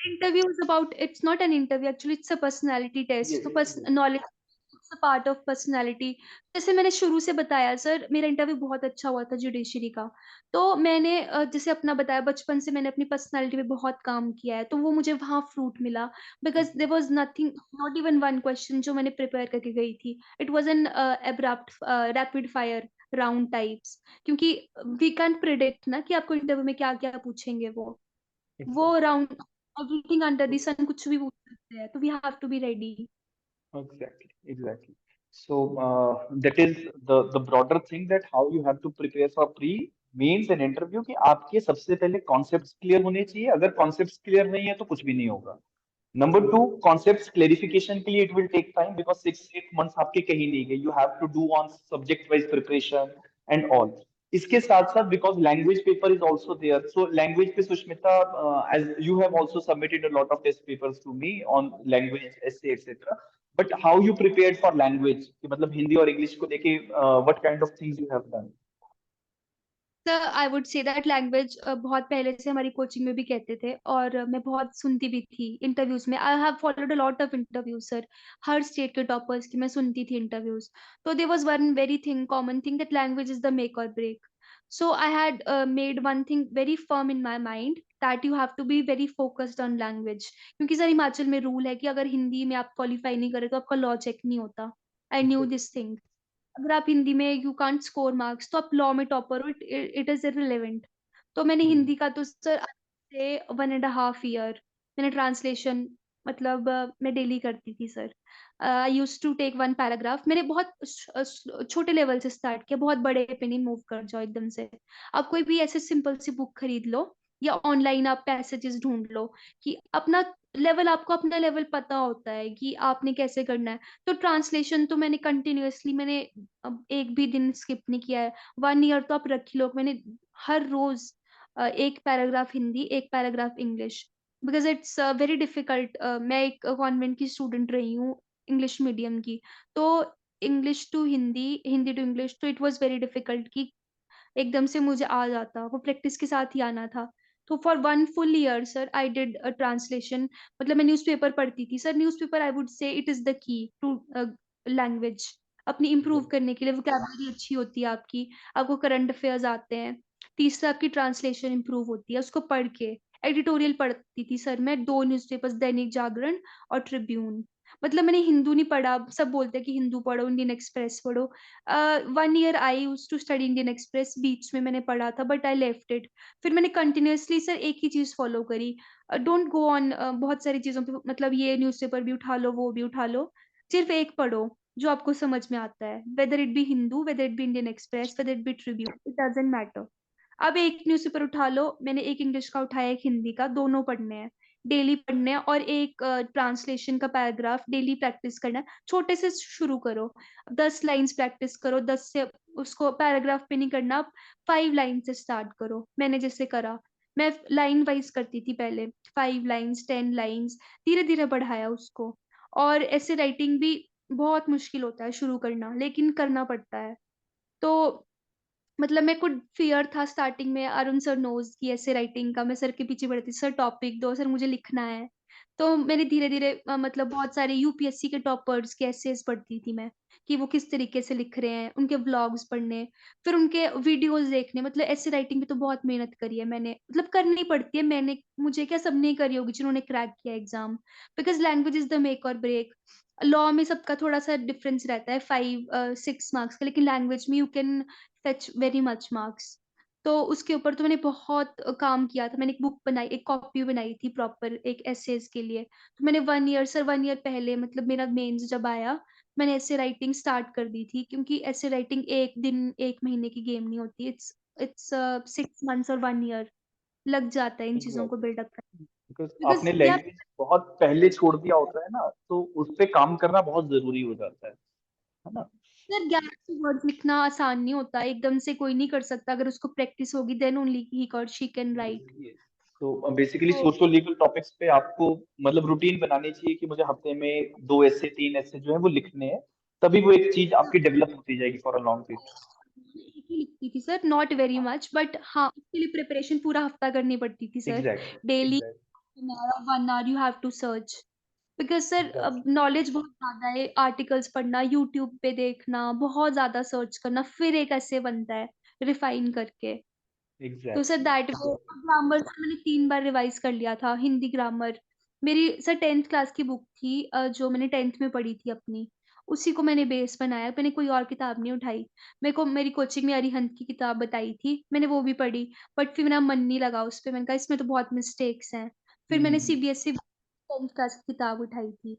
Interview is about, it's not an interview actually, it's a personality test, Yes, तो yes. Knowledge, it's a part of personality. जैसे मैंने शुरू से बताया सर, मेरा इंटरव्यू बहुत अच्छा हुआ था जुडिशरी का। तो मैंने जैसे अपना बताया, बचपन से मैंने अपनी पर्सनालिटी पे बहुत काम किया है, तो वो मुझे वहां फ्रूट मिला। Because there was nothing, not even one question जो मैंने प्रिपेयर करके गई थी। It was an abrupt rapid fire round types, क्योंकि वी कैन प्रिडिक्ट ना कि आपको इंटरव्यू में क्या क्या पूछेंगे वो Exactly. Round, everything under the So, sun कुछ भी पूछ सकते हैं, तो we have to be ready. exactly, exactly. So that is the broader thing that how you have to prepare for pre means an interview कि आपके सबसे पहले कॉन्सेप्ट्स क्लियर होने चाहिए, अगर कॉन्सेप्ट्स क्लियर नहीं है तो कुछ भी नहीं होगा, नंबर टू, कॉन्सेप्ट्स क्लेरिफिकेशन के लिए it will take time because 6 8 months आपके कहीं नहीं गए, you have to do on subject wise preparation and all. इसके साथ साथ because language paper is also there, so language पे Sushmita, as you have also submitted a lot of test papers to me on language essay etcetera, but how you prepared for language, मतलब हिंदी और इंग्लिश को लेके what kind of things you have done? Sir I would say that language बहुत पहले से हमारी कोचिंग में भी कहते थे, और मैं बहुत सुनती भी थी इंटरव्यूज में। I have followed a lot of interviews sir, हर स्टेट के टॉपर्स की मैं सुनती थी इंटरव्यूज। तो there was one very thing, common thing, that language is the make और break. So I had made one thing very firm in my mind, that you have to be very focused on language. क्योंकि सर हिमाचल में रूल है कि अगर हिंदी में आप क्वालिफाई नहीं करे तो आपका लॉ चेक नहीं होता। I knew this thing. अगर आप हिंदी में यू कांट स्कोर मार्क्स तो आप लॉ में टॉपर हो, इट इज इररिलेवेंट। तो मैंने हिंदी का तो सर से 1.5 ईयर मैंने ट्रांसलेशन, मतलब मैं डेली करती थी sir. I use to take one paragraph. मैंने बहुत छोटे लेवल से स्टार्ट किया, बहुत बड़े पे नहीं मूव कर जाओ एकदम से। आप कोई भी ऐसे सिंपल सी बुक खरीद लो, या ऑनलाइन आप पैसेजेस ढूंढ लो, कि अपना लेवल, आपको अपना लेवल पता होता है कि आपने कैसे करना है। तो ट्रांसलेशन तो मैंने कंटिन्यूअसली, मैंने अब एक भी दिन स्किप नहीं किया है। 1 ईयर तो आप रख लो, मैंने हर रोज एक पैराग्राफ हिंदी, एक paragraph English. Because it's very difficult. मैं एक कॉन्वेंट की स्टूडेंट रही हूँ, इंग्लिश मीडियम की। तो English to Hindi, Hindi to English, तो इट वाज वेरी डिफिकल्ट कि एकदम से मुझे आ जाता, वो प्रैक्टिस के साथ ही आना था। तो for 1 full year sir I did a translation. मतलब मैं न्यूज़पेपर पढ़ती थी सर, newspaper I would say it is the key to language. अपनी इम्प्रूव करने के लिए वोकैबुलरी अच्छी होती है आपकी, आपको करंट अफेयर्स आते हैं। तीसरा, आपकी ट्रांसलेशन इंप्रूव होती है उसको पढ़ के। एडिटोरियल पढ़ती थी सर मैं, 2 न्यूज़पेपर्स, दैनिक जागरण और ट्रिब्यून। मतलब मैंने हिंदू नहीं पढ़ा, सब बोलते हैं कि हिंदू पढ़ो, इंडियन एक्सप्रेस पढ़ो। 1 year I use to study Indian Express, बीच में मैंने पढ़ा था बट आई लेफ्ट इट। फिर मैंने कंटिन्यूअसली सर एक ही चीज फॉलो करी। डोंट गो ऑन बहुत सारी चीजों पे, मतलब ये न्यूज़पेपर भी उठा लो, वो भी उठा लो। सिर्फ एक पढ़ो जो आपको समझ में आता है, weather it B Hindu, weather it B Indian express, weather it B Tribune, it doesn't matter. अब एक न्यूज़पेपर उठा लो, मैंने एक इंग्लिश का उठाया, एक हिंदी का, दोनों पढ़ने हैं, डेली पढ़ने हैं। और एक ट्रांसलेशन का पैराग्राफ डेली प्रैक्टिस करना है। छोटे से शुरू करो, 10 लाइंस प्रैक्टिस करो, 10 से, उसको पैराग्राफ पे नहीं करना, 5 लाइन से स्टार्ट करो, मैंने जैसे करा। मैं लाइन वाइज करती थी पहले, 5 लाइंस, 10 लाइंस, धीरे धीरे बढ़ाया उसको। और ऐसे राइटिंग भी बहुत मुश्किल होता है शुरू करना, लेकिन करना पड़ता है। तो मतलब मेरे को फियर था स्टार्टिंग में, अरुण सर नोज की ऐसे राइटिंग का, मैं सर के पीछे पड़ती थी, सर टॉपिक दो, सर मुझे लिखना है। तो मैंने धीरे धीरे मतलब बहुत सारे यूपीएससी के टॉपर्स के एसेस पढ़ती थी मैं, कि वो किस तरीके से लिख रहे हैं, उनके व्लॉग्स पढ़ने, फिर उनके वीडियोस देखने। मतलब ऐसे राइटिंग में तो बहुत मेहनत करी है मैंने, मतलब करनी पड़ती है। मैंने, मुझे क्या, सबने ही करी होगी जिन्होंने क्रैक किया exam. Because language is the make और ब्रेक। लॉ में सबका थोड़ा सा डिफरेंस रहता है, 5 6 मार्क्स का, लेकिन लैंग्वेज में you can fetch very much marks. तो उसके ऊपर तो मैंने बहुत काम किया था। मैंने एक बुक बनाई, एक कॉपी बनाई थी प्रॉपर, एक एसेज के लिए। तो मैंने 1 ईयर सर, 1 ईयर पहले, मतलब मेरा मेंस जब आया, मैंने ऐसे राइटिंग स्टार्ट कर दी थी। क्योंकि ऐसे राइटिंग एक दिन एक महीने की गेम नहीं होती, इट्स इट्स 6 मंथ्स और 1 ईयर लग जाता है इन चीजों को एग्जैक्टली, बिल्डअप करने। बिकॉज बिकॉज आपने यार लैंग्वेज बहुत पहले छोड़ दिया होता है ना, तो उस पे काम करना बहुत जरूरी हो जाता है ना? सर 1100 वर्ड लिखना आसान नहीं होता, एकदम से कोई नहीं कर सकता। अगर उसको प्रैक्टिस होगी देन ओनली ही और शी कैन राइट। तो बेसिकली तो सोशल लीगल टॉपिक्स पे आपको मतलब रूटीन बनानी चाहिए कि मुझे हफ्ते में 2 ऐसे 3 ऐसे जो है वो लिखने हैं, तभी वो एक चीज आपकी डेवलप होती जाएगी फॉर अ लॉन्ग पीरियड। एक ही लिखती थी sir, not very much, but हाँ उसके लिए प्रिपरेशन पूरा हफ्ता करनी पड़ती थी sir. Exactly, daily exactly, 1 hour you have to search. Because sir अब एग्जैक्टली, नॉलेज बहुत ज्यादा है, आर्टिकल्स पढ़ना, यूट्यूब पे देखना, बहुत ज्यादा सर्च करना, फिर एक ऐसे बनता है रिफाइन करके। तो sir exactly, that way grammar मैंने 3 बार रिवाइज कर लिया था, हिंदी ग्रामर। मेरी सर 10th क्लास की बुक थी, जो मैंने 10th में पढ़ी थी अपनी, उसी को मैंने बेस बनाया। मैंने कोई और किताब नहीं उठाई। मेरे को मेरी कोचिंग में अरिहंत की किताब बताई थी, मैंने वो भी पढ़ी। बट फिर मेरा मन नहीं लगा उस पर, मैंने कहा इसमें तो बहुत मिस्टेक्स हैं। फिर मैंने हम्म, सीबीएसई 10th क्लास की किताब उठाई थी,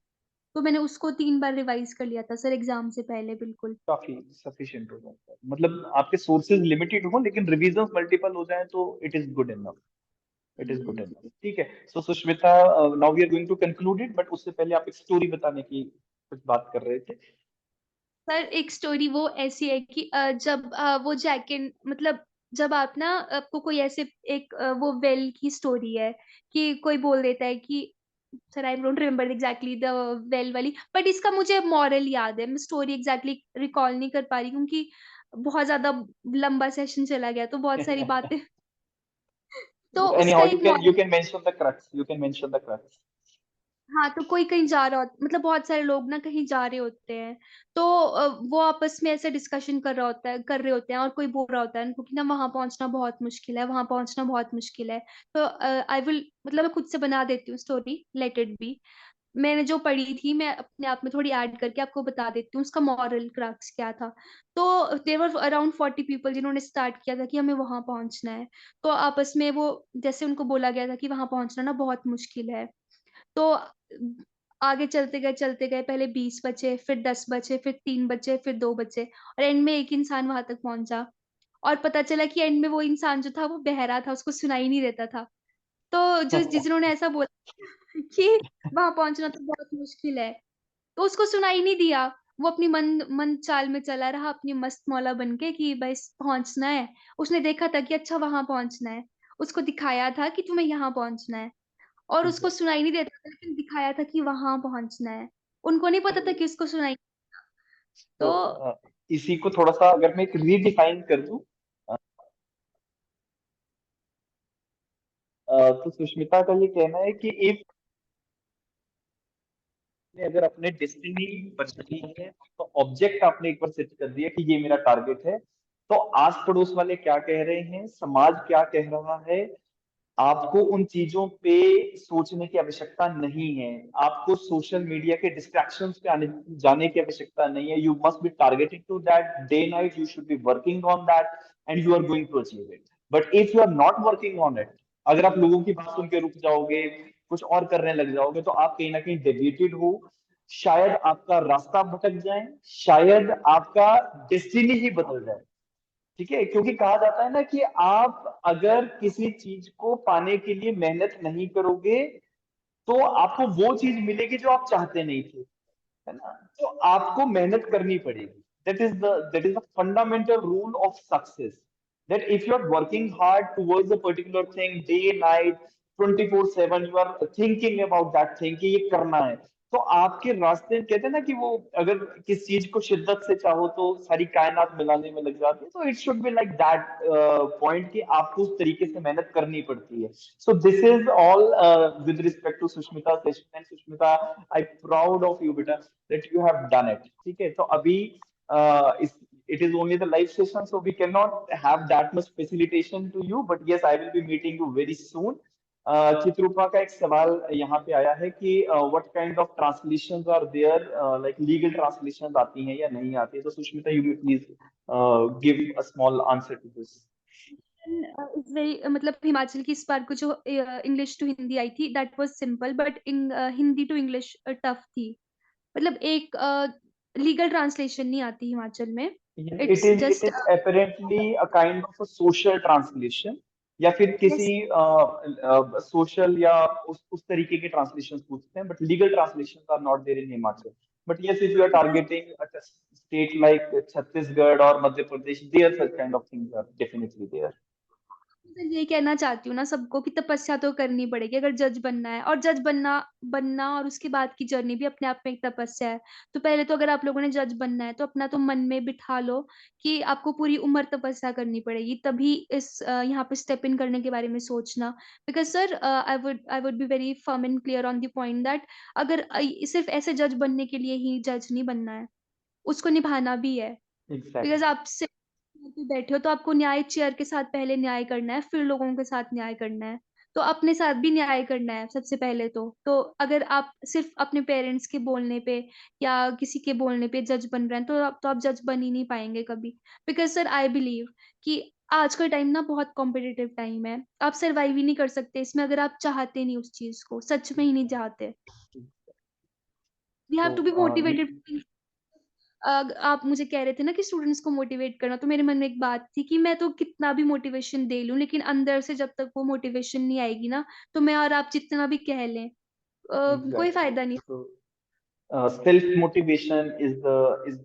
तो मैंने उसको 3 बार रिवाइज कर लिया था सर एग्जाम से पहले, बिल्कुल। काफी सफिशिएंट हो जाता है, मतलब आपके सोर्सेज लिमिटेड हो लेकिन रिवीजन मल्टीपल हो जाए तो it is good enough. It is good enough, ठीक है। सो Sushmita, now we are going to conclude it, but उससे पहले आप एक स्टोरी बताने की कुछ बात कर रहे थे। सर एक स्टोरी वो ऐसी है कि जब वो जैकिन मतलब जब आप ना आपको कोई ऐसे एक वो वेल की स्टोरी है कि कोई बोल देता है कि sir I don't remember exactly the well वाली, बट इसका मुझे मॉरल याद है। मैं स्टोरी एग्जैक्टली रिकॉल नहीं कर पा रही क्योंकि बहुत ज्यादा लंबा सेशन चला गया तो बहुत सारी बातें। तो बट एनी उसका हाउ, एक you can mention the crux, you can mention the crux. हाँ, तो कोई कहीं जा रहा होता मतलब बहुत सारे लोग ना कहीं जा रहे होते हैं। तो वो आपस में ऐसे डिस्कशन कर रहे होते हैं और कोई बोल रहा होता है उनको कि ना वहां पहुंचना बहुत मुश्किल है, वहां पहुंचना बहुत मुश्किल है। तो आई विल मतलब मैं खुद से बना देती हूँ स्टोरी, लेट इट बी। मैंने जो पढ़ी थी मैं अपने आप में थोड़ी ऐड करके आपको बता देती हूँ उसका मॉरल क्रक्स क्या था। तो देयर वर अराउंड 40 पीपल जिन्होंने स्टार्ट किया था कि हमें वहां पहुंचना है। तो आपस में वो जैसे उनको बोला गया था कि वहां पहुंचना ना बहुत मुश्किल है। तो आगे चलते गए, पहले 20 बचे, फिर 10 बचे, फिर 3 बचे, फिर 2 बचे, और एंड में एक इंसान वहां तक पहुंचा। और पता चला कि एंड में वो इंसान जो था वो बहरा था, उसको सुनाई नहीं देता था। तो जो जिन्होंने ऐसा बोला कि वहां पहुंचना तो बहुत मुश्किल है, तो उसको सुनाई नहीं दिया। वो अपनी मन मन चाल में चला रहा, अपनी मस्त मौला बन के कि बस पहुंचना है। उसने देखा था कि अच्छा वहां पहुंचना है, उसको दिखाया था कि तुम्हें यहाँ पहुंचना है, और उसको सुनाई नहीं देता था लेकिन दिखाया था कि वहां पहुंचना है। उनको नहीं पता था कि उसको सुनाई। तो तो इसी को थोड़ा सा अगर मैं एक रीडिफाइन कर दूं, तो सुष्मिता का ये कहना है कि इफ अगर अपने डेस्टिनी बनानी है, तो ऑब्जेक्ट आपने एक बार सेट कर दिया कि ये मेरा टारगेट है, तो आस पड़ोस वाले क्या कह रहे हैं, समाज क्या कह रहा है, आपको उन चीजों पे सोचने की आवश्यकता नहीं है। आपको सोशल मीडिया के डिस्ट्रैक्शंस पे आने जाने की आवश्यकता नहीं है। You must be targeted to that day night, you should be working on that and you are going to achieve it. But if you are not working on it, अगर आप लोगों की बात सुन के रुक जाओगे, कुछ और करने लग जाओगे, तो आप कहीं ना कहीं डेविएटेड हो। शायद आपका रास्ता भटक जाए, शायद आपका डेस्टिनी ही बदल जाए। ठीक है, क्योंकि कहा जाता है ना कि आप अगर किसी चीज को पाने के लिए मेहनत नहीं करोगे, तो आपको वो चीज मिलेगी जो आप चाहते नहीं थे, है ना। तो आपको मेहनत करनी पड़ेगी। That is the fundamental rule of success, that if you are working hard towards a particular thing day night 24/7, you are thinking about that thing कि ये करना है, तो आपके रास्ते, कहते हैं ना कि वो अगर किस चीज को शिद्दत से चाहो तो सारी कायनात मिलाने में लग जाती है। तो it should be like that point कि आपको उस तरीके से मेहनत करनी पड़ती है। So this is all with respect to Sushmita session. And Sushmita, I proud of you बेटा that you have done it, ठीक है। तो अभी it is only the live session, so we cannot have that much facilitation to you, but yes, I will be meeting you very soon. चित्रूपा का एक सवाल यहाँ पे आया है कि what kind of translations are there, like legal translations आती हैं या नहीं आती है, तो Sushmita, you may please give a small answer to this. It's very मतलब हिमाचल की इस बार को जो इंग्लिश टू हिंदी आई थी that was simple, but Hindi to English tough थी। मतलब एक लीगल ट्रांसलेशन नहीं आती हिमाचल में। Yeah, it's it just is apparently a kind of a social translation, या फिर किसी यस। सोशल या उस तरीके के ट्रांसलेशन पूछते हैं, but legal translation are not there in Himachal. But yes, if you are targeting a state like Chhattisgarh or Madhya Pradesh, there such kind of things are definitely there. मैं ये कहना चाहती हूँ ना सबको कि तपस्या तो करनी पड़ेगी अगर जज बनना है, और जज बनना बनना और उसके बाद की जर्नी भी अपने आप में एक तपस्या है। तो पहले तो अगर आप लोगों ने जज बनना है तो अपना तो मन में बिठा लो कि आपको पूरी उम्र तपस्या करनी पड़ेगी, तभी इस यहाँ पे स्टेप इन करने के बारे में सोचना। Because sir I would be very firm and clear on the point that अगर सिर्फ ऐसे जज बनने के लिए ही जज नहीं बनना है, उसको निभाना भी है। Because Exactly. आप सिर्फ यहाँ पे बैठे हो तो आपको न्याय चेयर के साथ पहले न्याय करना है, फिर लोगों के साथ न्याय करना है। तो अपने साथ भी न्याय करना है सबसे पहले। तो अगर आप सिर्फ अपने पेरेंट्स के बोलने पे या किसी के बोलने पे जज बन रहे हैं तो आप जज बन ही नहीं पाएंगे कभी। बिकॉज सर आई बिलीव कि आज का टाइम ना बहुत कॉम्पिटिटिव टाइम है, आप सरवाइव ही नहीं कर सकते इसमें अगर आप चाहते नहीं, उस चीज को सच में ही नहीं चाहते। We have So to be we motivated. आप मुझे कह रहे थे ना कि स्टूडेंट्स को मोटिवेट करना, तो मेरे मन में एक बात थी कि मैं तो कितना भी मोटिवेशन दे लूं, लेकिन अंदर से जब तक वो मोटिवेशन नहीं आएगी ना, तो मैं और आप जितना भी कह लें कोई एग्जैक्टली। फायदा नहीं। तो self motivation is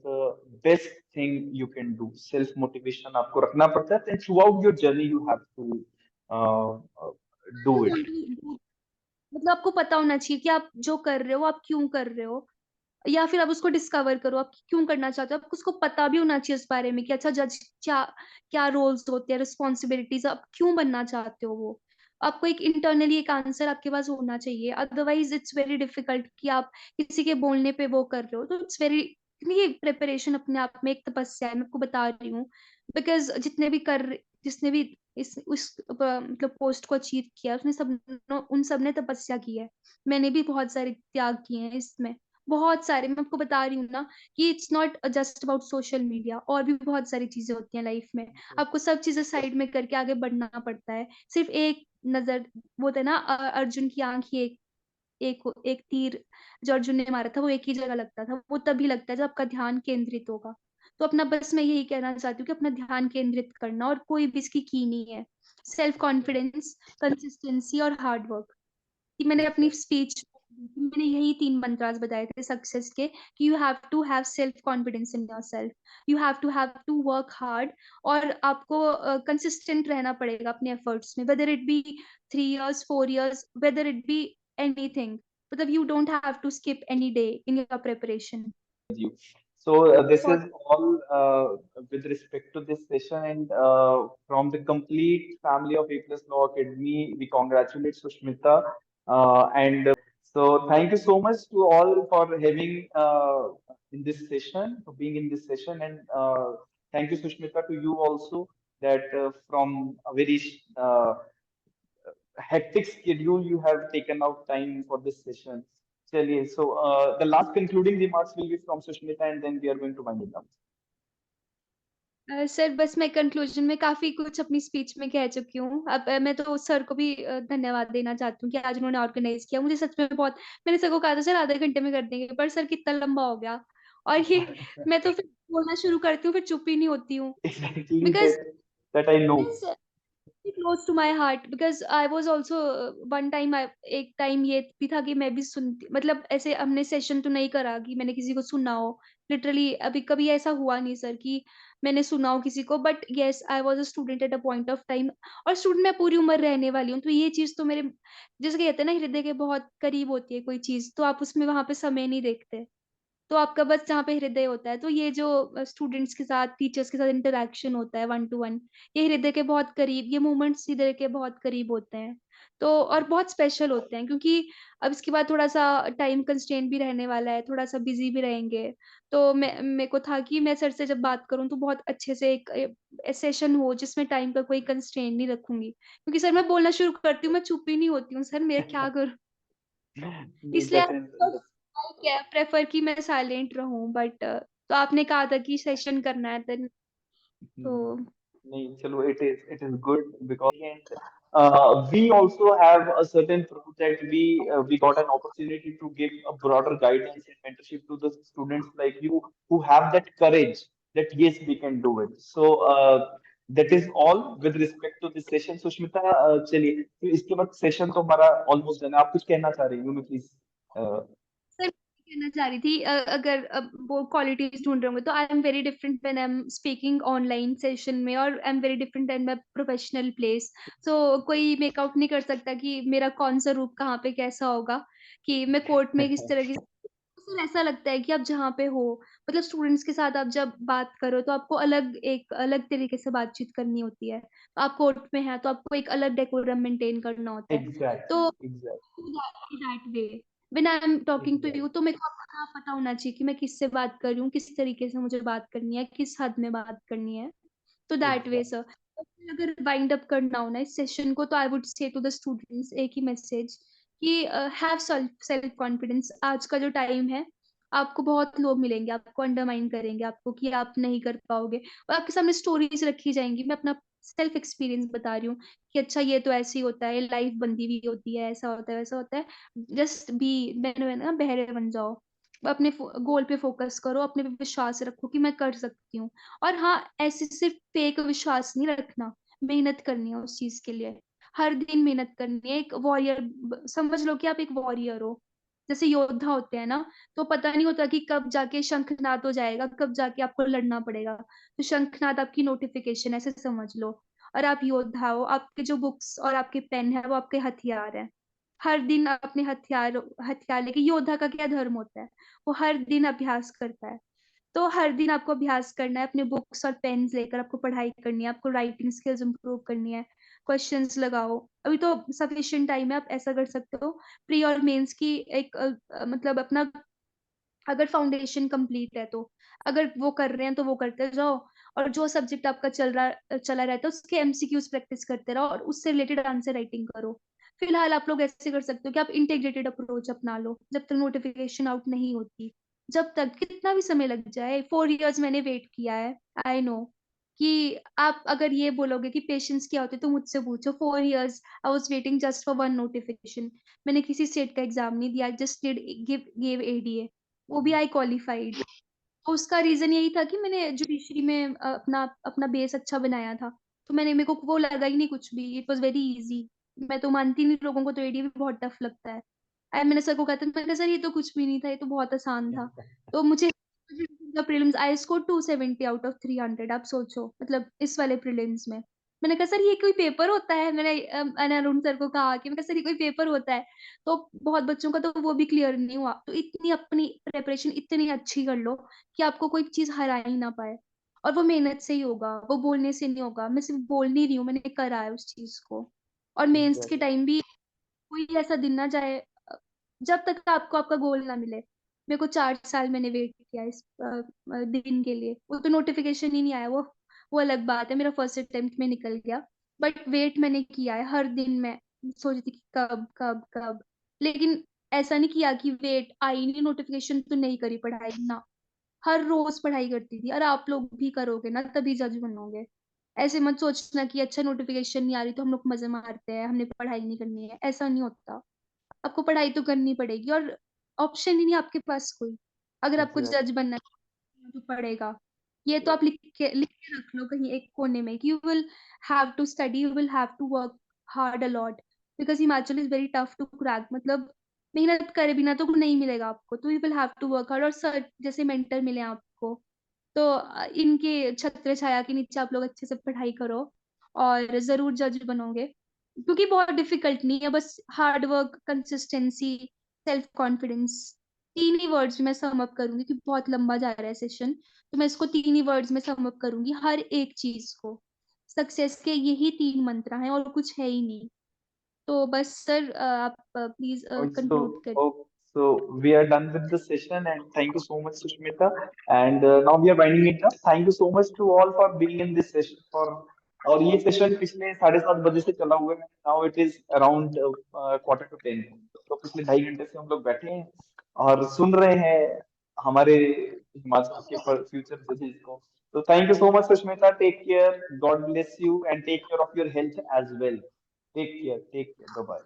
the best thing you can do. Self motivation आपको रखना पड़ता है, and throughout your journey you have to uh, uh, do it. मतलब आपको पता होना चाहिए कि आप जो कर रहे हो आप क्यों कर रहे हो, या फिर आप उसको डिस्कवर करो आप क्यों करना चाहते हो। आपको उसको पता भी होना चाहिए उस बारे में कि अच्छा जज क्या क्या रोल्स होते हैं, रिस्पॉन्सिबिलिटीज, आप क्यों बनना चाहते हो वो। आपको एक इंटरनली एक आंसर आपके पास होना चाहिए, अदरवाइज इट्स वेरी डिफिकल्ट कि आप किसी के बोलने पे वो कर रहे हो। तो इट्स वेरी, ये प्रिपरेशन अपने आप में एक तपस्या है, मैं आपको बता रही हूँ। बिकॉज जिसने भी इस उस मतलब पोस्ट को अचीव किया, उसने सब उन सब ने तपस्या की है। मैंने भी बहुत सारे त्याग किए हैं इसमें, बहुत सारे। मैं आपको बता रही हूँ ना कि it's not just about social media, और भी बहुत सारी चीजें होती हैं लाइफ में। आपको सब चीजें साइड में करके आगे बढ़ना पड़ता है। सिर्फ एक नजर, वो होता है ना अर्जुन की आंख ही एक तीर जो अर्जुन ने मारा था वो एक ही जगह लगता था, वो तभी लगता है जब आपका ध्यान केंद्रित होगा। तो अपना बस मैं यही कहना चाहती हूँ कि अपना ध्यान केंद्रित करना, और कोई भी इसकी की नहीं है। सेल्फ कॉन्फिडेंस, कंसिस्टेंसी और हार्ड वर्क, कि मैंने अपनी Exactly. स्पीच मैंने यही 3 मंत्रास बताए थे सक्सेस के, कि you have to have self confidence in your self, you have to work hard, और आपको कंसिस्टेंट रहना पड़ेगा अपने एफर्ट्स में, whether it be 3 years 4 years, whether it be anything. मतलब you don't have to skip any day in your preparation. You. So this for is all with respect to this session, and from the complete family of A Plus Law Academy, we congratulate Sushmita. And so thank you so much to all for having in this session, for being in this session, and thank you Sushmita to you also that from a very hectic schedule you have taken out time for this session. चलिए, so the last concluding remarks will be from Sushmita, and then we are going to wind it down. Sir बस मैं कंक्लूजन में काफी कुछ अपनी स्पीच में कह चुकी हूँ। अब मैं तो सर को भी धन्यवाद देना चाहती हूँ कि आज उन्होंने ऑर्गेनाइज किया। मुझे सच में बहुत, मैंने सर को कहा था सर आधे घंटे में कर देंगे, पर सर कितना लंबा हो गया। और ये मैं तो फिर बोलना शुरू करती हूँ, फिर चुप ही नहीं होती हूँ। Exactly because that I know. Close to my heart, because I was also one time, एक टाइम ये भी था कि मैं भी सुनती, मतलब ऐसे हमने सेशन तो नहीं करा कि मैंने किसी को सुना हो लिटरली, अभी कभी ऐसा हुआ नहीं सर कि मैंने सुना हो किसी को, but yes I was a student at a point of time. और स्टूडेंट मैं पूरी उम्र रहने वाली हूँ, तो ये चीज तो मेरे, जैसे कहते हैं ना हृदय के बहुत करीब होती है कोई चीज, तो आप उसमें वहां पे समय नहीं देखते। तो आपका बस जहाँ पे हृदय होता है, तो ये जो स्टूडेंट्स के साथ टीचर्स के साथ इंटरेक्शन होता है 1 to 1, ये हृदय के बहुत करीब, ये मोमेंट्स हृदय के बहुत करीब होते हैं। तो और बहुत स्पेशल होते हैं, क्योंकि अब इसके बाद थोड़ा सा टाइम कंस्ट्रेंट भी रहने वाला है, थोड़ा सा बिजी भी रहेंगे। तो मैं मेरे को था कि मैं सर से जब बात करूं तो बहुत अच्छे से एक सेशन हो जिसमें टाइम का कोई कंस्ट्रेंट नहीं रखूंगी, क्योंकि सर मैं बोलना शुरू करती हूँ मैं चुप ही नहीं होती हूँ सर, मैं क्या करूँ। नहीं, इसलिए that- क्या प्रेफर कि मैं साइलेंट रहूं, बट तो आपने कहा था कि सेशन करना है तो नहीं, चलो, it is good because and we also have a certain proof that we got an opportunity to give a broader guidance and mentorship to the students like you who have that courage that yes we can do it. So that is all with respect to this session. Sushmita, चलिए, तो इसके बाद सेशन तो हमारा ऑलमोस्ट डन है। आप कुछ कहना चाह रही हो प्लीज? सर कहना चाह रही थी, अगर वो क्वालिटीज ढूंढ रहे होंगे तो I am very different when I am speaking online session में, और I am very different in my professional place. So कोई मेकआउट नहीं कर सकता कि मेरा कौन सा रूप कहाँ पे कैसा होगा, कि मैं कोर्ट में किस तरह की। सर ऐसा लगता है कि आप जहाँ पे हो, मतलब स्टूडेंट्स के साथ आप जब बात करो तो आपको एक अलग तरीके से बातचीत करनी होती है। तो आप कोर्ट में हैं तो आपको एक अलग डेकोरम मेंटेन करना होता है। एग्जैक्टली, तो exactly, that way when I am talking to you, exactly, तो मेरे को अपना पता होना चाहिए कि मैं किससे बात कर रही हूँ, किस तरीके से मुझे बात करनी है, किस हद में बात करनी है। तो दैट वे एग्जैक्टली, सर, अगर वाइंड अप करना हो ना इस सेशन को, तो I would say to the students एक ही मैसेज कि हैव सेल्फ कॉन्फिडेंस। आज का जो टाइम है, आपको बहुत लोग मिलेंगे आपको अंडरमाइन करेंगे, आपको कि आप नहीं कर पाओगे, और आपके सामने स्टोरीज रखी जाएंगी। मैं अपना सेल्फ एक्सपीरियंस बता रही हूँ कि अच्छा ये तो ऐसे ही होता है, लाइफ बंधी हुई होती है, ऐसा होता है वैसा होता है। जस्ट बी, मैंने ना बहरे बन जाओ। अपने गोल पे फोकस करो, अपने पे विश्वास रखो कि मैं कर सकती हूँ। और हाँ, ऐसे सिर्फ फेक विश्वास नहीं रखना, मेहनत करनी है उस चीज के लिए। हर दिन मेहनत करनी है। एक वॉरियर समझ लो कि आप एक वॉरियर हो। जैसे योद्धा होते हैं ना, तो पता नहीं होता कि कब जाके शंखनाद हो जाएगा, कब जाके आपको लड़ना पड़ेगा। तो शंखनाद आपकी नोटिफिकेशन, ऐसे समझ लो। और आप योद्धा हो, आपके जो बुक्स और आपके पेन है वो आपके हथियार है। हर दिन अपने हथियार हथियार लेके, योद्धा का क्या धर्म होता है, वो हर दिन अभ्यास करता है। तो हर दिन आपको अभ्यास करना है, अपने बुक्स और पेन्स लेकर आपको पढ़ाई करनी है, आपको राइटिंग स्किल्स इंप्रूव करनी है। क्वेश्चंस लगाओ, अभी तो सफिशिएंट टाइम है, आप ऐसा कर सकते हो। प्री और मेंस की एक मतलब अपना, अगर फाउंडेशन कंप्लीट है तो, अगर वो कर रहे हैं तो वो करते जाओ। और जो सब्जेक्ट आपका चला रहता है उसके एमसीक्यूज प्रैक्टिस करते रहो, और उससे रिलेटेड आंसर राइटिंग करो। फिलहाल आप लोग ऐसे कर सकते हो कि आप इंटीग्रेटेड अप्रोच अपना लो जब तक नोटिफिकेशन आउट नहीं होती। जब तक कितना भी समय लग जाए, 4 इयर्स मैंने वेट किया है। आई नो कि आप अगर ये बोलोगे कि पेशेंस क्या होते, तो मुझसे पूछो। 4 years I was waiting just for one notification. मैंने किसी स्टेट का एग्जाम नहीं दिया, जस्ट डिड गिव एडीए, वो भी आई क्वालिफाइड। तो उसका रीजन यही था कि मैंने जुडिशरी में अपना अपना बेस अच्छा बनाया था। तो मेरे को वो लगा ही नहीं कुछ भी, इट वॉज वेरी इजी। मैं तो मानती नहीं, लोगों को तो एडी भी बहुत टफ लगता है। एंड मैंने सर को कहा था, मैंने कहा सर ये तो कुछ भी नहीं था, ये तो बहुत आसान था। तो मुझे prelims I score 270 out of 300। आप सोचो, मतलब इस वाले प्रीलिम्स में। मैंने कहा सर ये कोई पेपर होता है, मैंने अरुण सर को कहा कि, मैंने कहा सर ये कोई पेपर होता है। तो बहुत बच्चों का तो वो भी क्लियर नहीं हुआ। तो इतनी अपनी प्रेपरेशन इतनी अच्छी कर लो कि आपको कोई चीज हरा ही ना पाए। और वो मेहनत से ही होगा, वो बोलने से नहीं होगा। मैं सिर्फ बोल नहीं रही हूँ, मैंने करा है उस चीज को। और मेंस के एग्जैक्टली। टाइम भी कोई ऐसा दिन ना जाए जब तक आपको आपका गोल ना मिले। मेरे को 4 साल मैंने वेट किया इस दिन के लिए। वो तो नोटिफिकेशन ही नहीं आया, वो अलग बात है, मेरा फर्स्ट अटेम्प्ट में निकल गया। बट वेट मैंने किया है हर दिन। मैं सोच रही थी कि कब कब कब। लेकिन ऐसा नहीं किया कि वेट आई नहीं नोटिफिकेशन तो नहीं करी पढ़ाई ना। हर रोज पढ़ाई करती थी। और आप लोग भी करोगे ना तभी जज बनोगे। ऐसे मत सोचना कि अच्छा नोटिफिकेशन नहीं आ रही तो हम लोग मजे मारते हैं, हमने पढ़ाई नहीं करनी है। ऐसा नहीं होता, आपको पढ़ाई तो करनी पड़ेगी। और ऑप्शन ही नहीं आपके पास कोई। अगर आपको जज एग्जैक्टली। बनना है तो पड़ेगा। ये तो आप लिख के रख लो कहीं एक कोने में कि you will have to study, you will have to work hard a lot, because Himachal is very tough to crack. मतलब मेहनत करे बिना तो नहीं मिलेगा आपको, तो you will have to work hard. और सर जैसे मेंटर मिले आपको, तो इनके छत्र छाया के नीचे आप लोग अच्छे से पढ़ाई करो, और जरूर जज बनोगे। क्योंकि बहुत डिफिकल्ट नहीं है, बस hard work, consistency, self confidence. तीन ही वर्ड्स में सम अप करूंगी क्योंकि बहुत लंबा जा रहा है सेशन। तो मैं इसको तीन ही वर्ड्स में सम अप करूंगी, हर एक चीज को। सक्सेस के यही तीन मंत्र हैं और कुछ है ही नहीं। तो बस सर आप प्लीज कंक्लूड So, कर। oh, so we are done with the session, and thank you so much, Sushmita. And now we are winding it up. Thank you so much to all for being in this session. For और ये सेशन पिछले 7:30 बजे से चला हुआ है। नाउ इट इज अराउंड 9:45 तो पिछले 2.5 घंटे से हम लोग बैठे हैं और सुन रहे हैं हमारे हिमाचल के फ्यूचर जजेस को। तो thank you so much Sushmita, take care, God bless you and take care of your health as well. Take care, bye bye.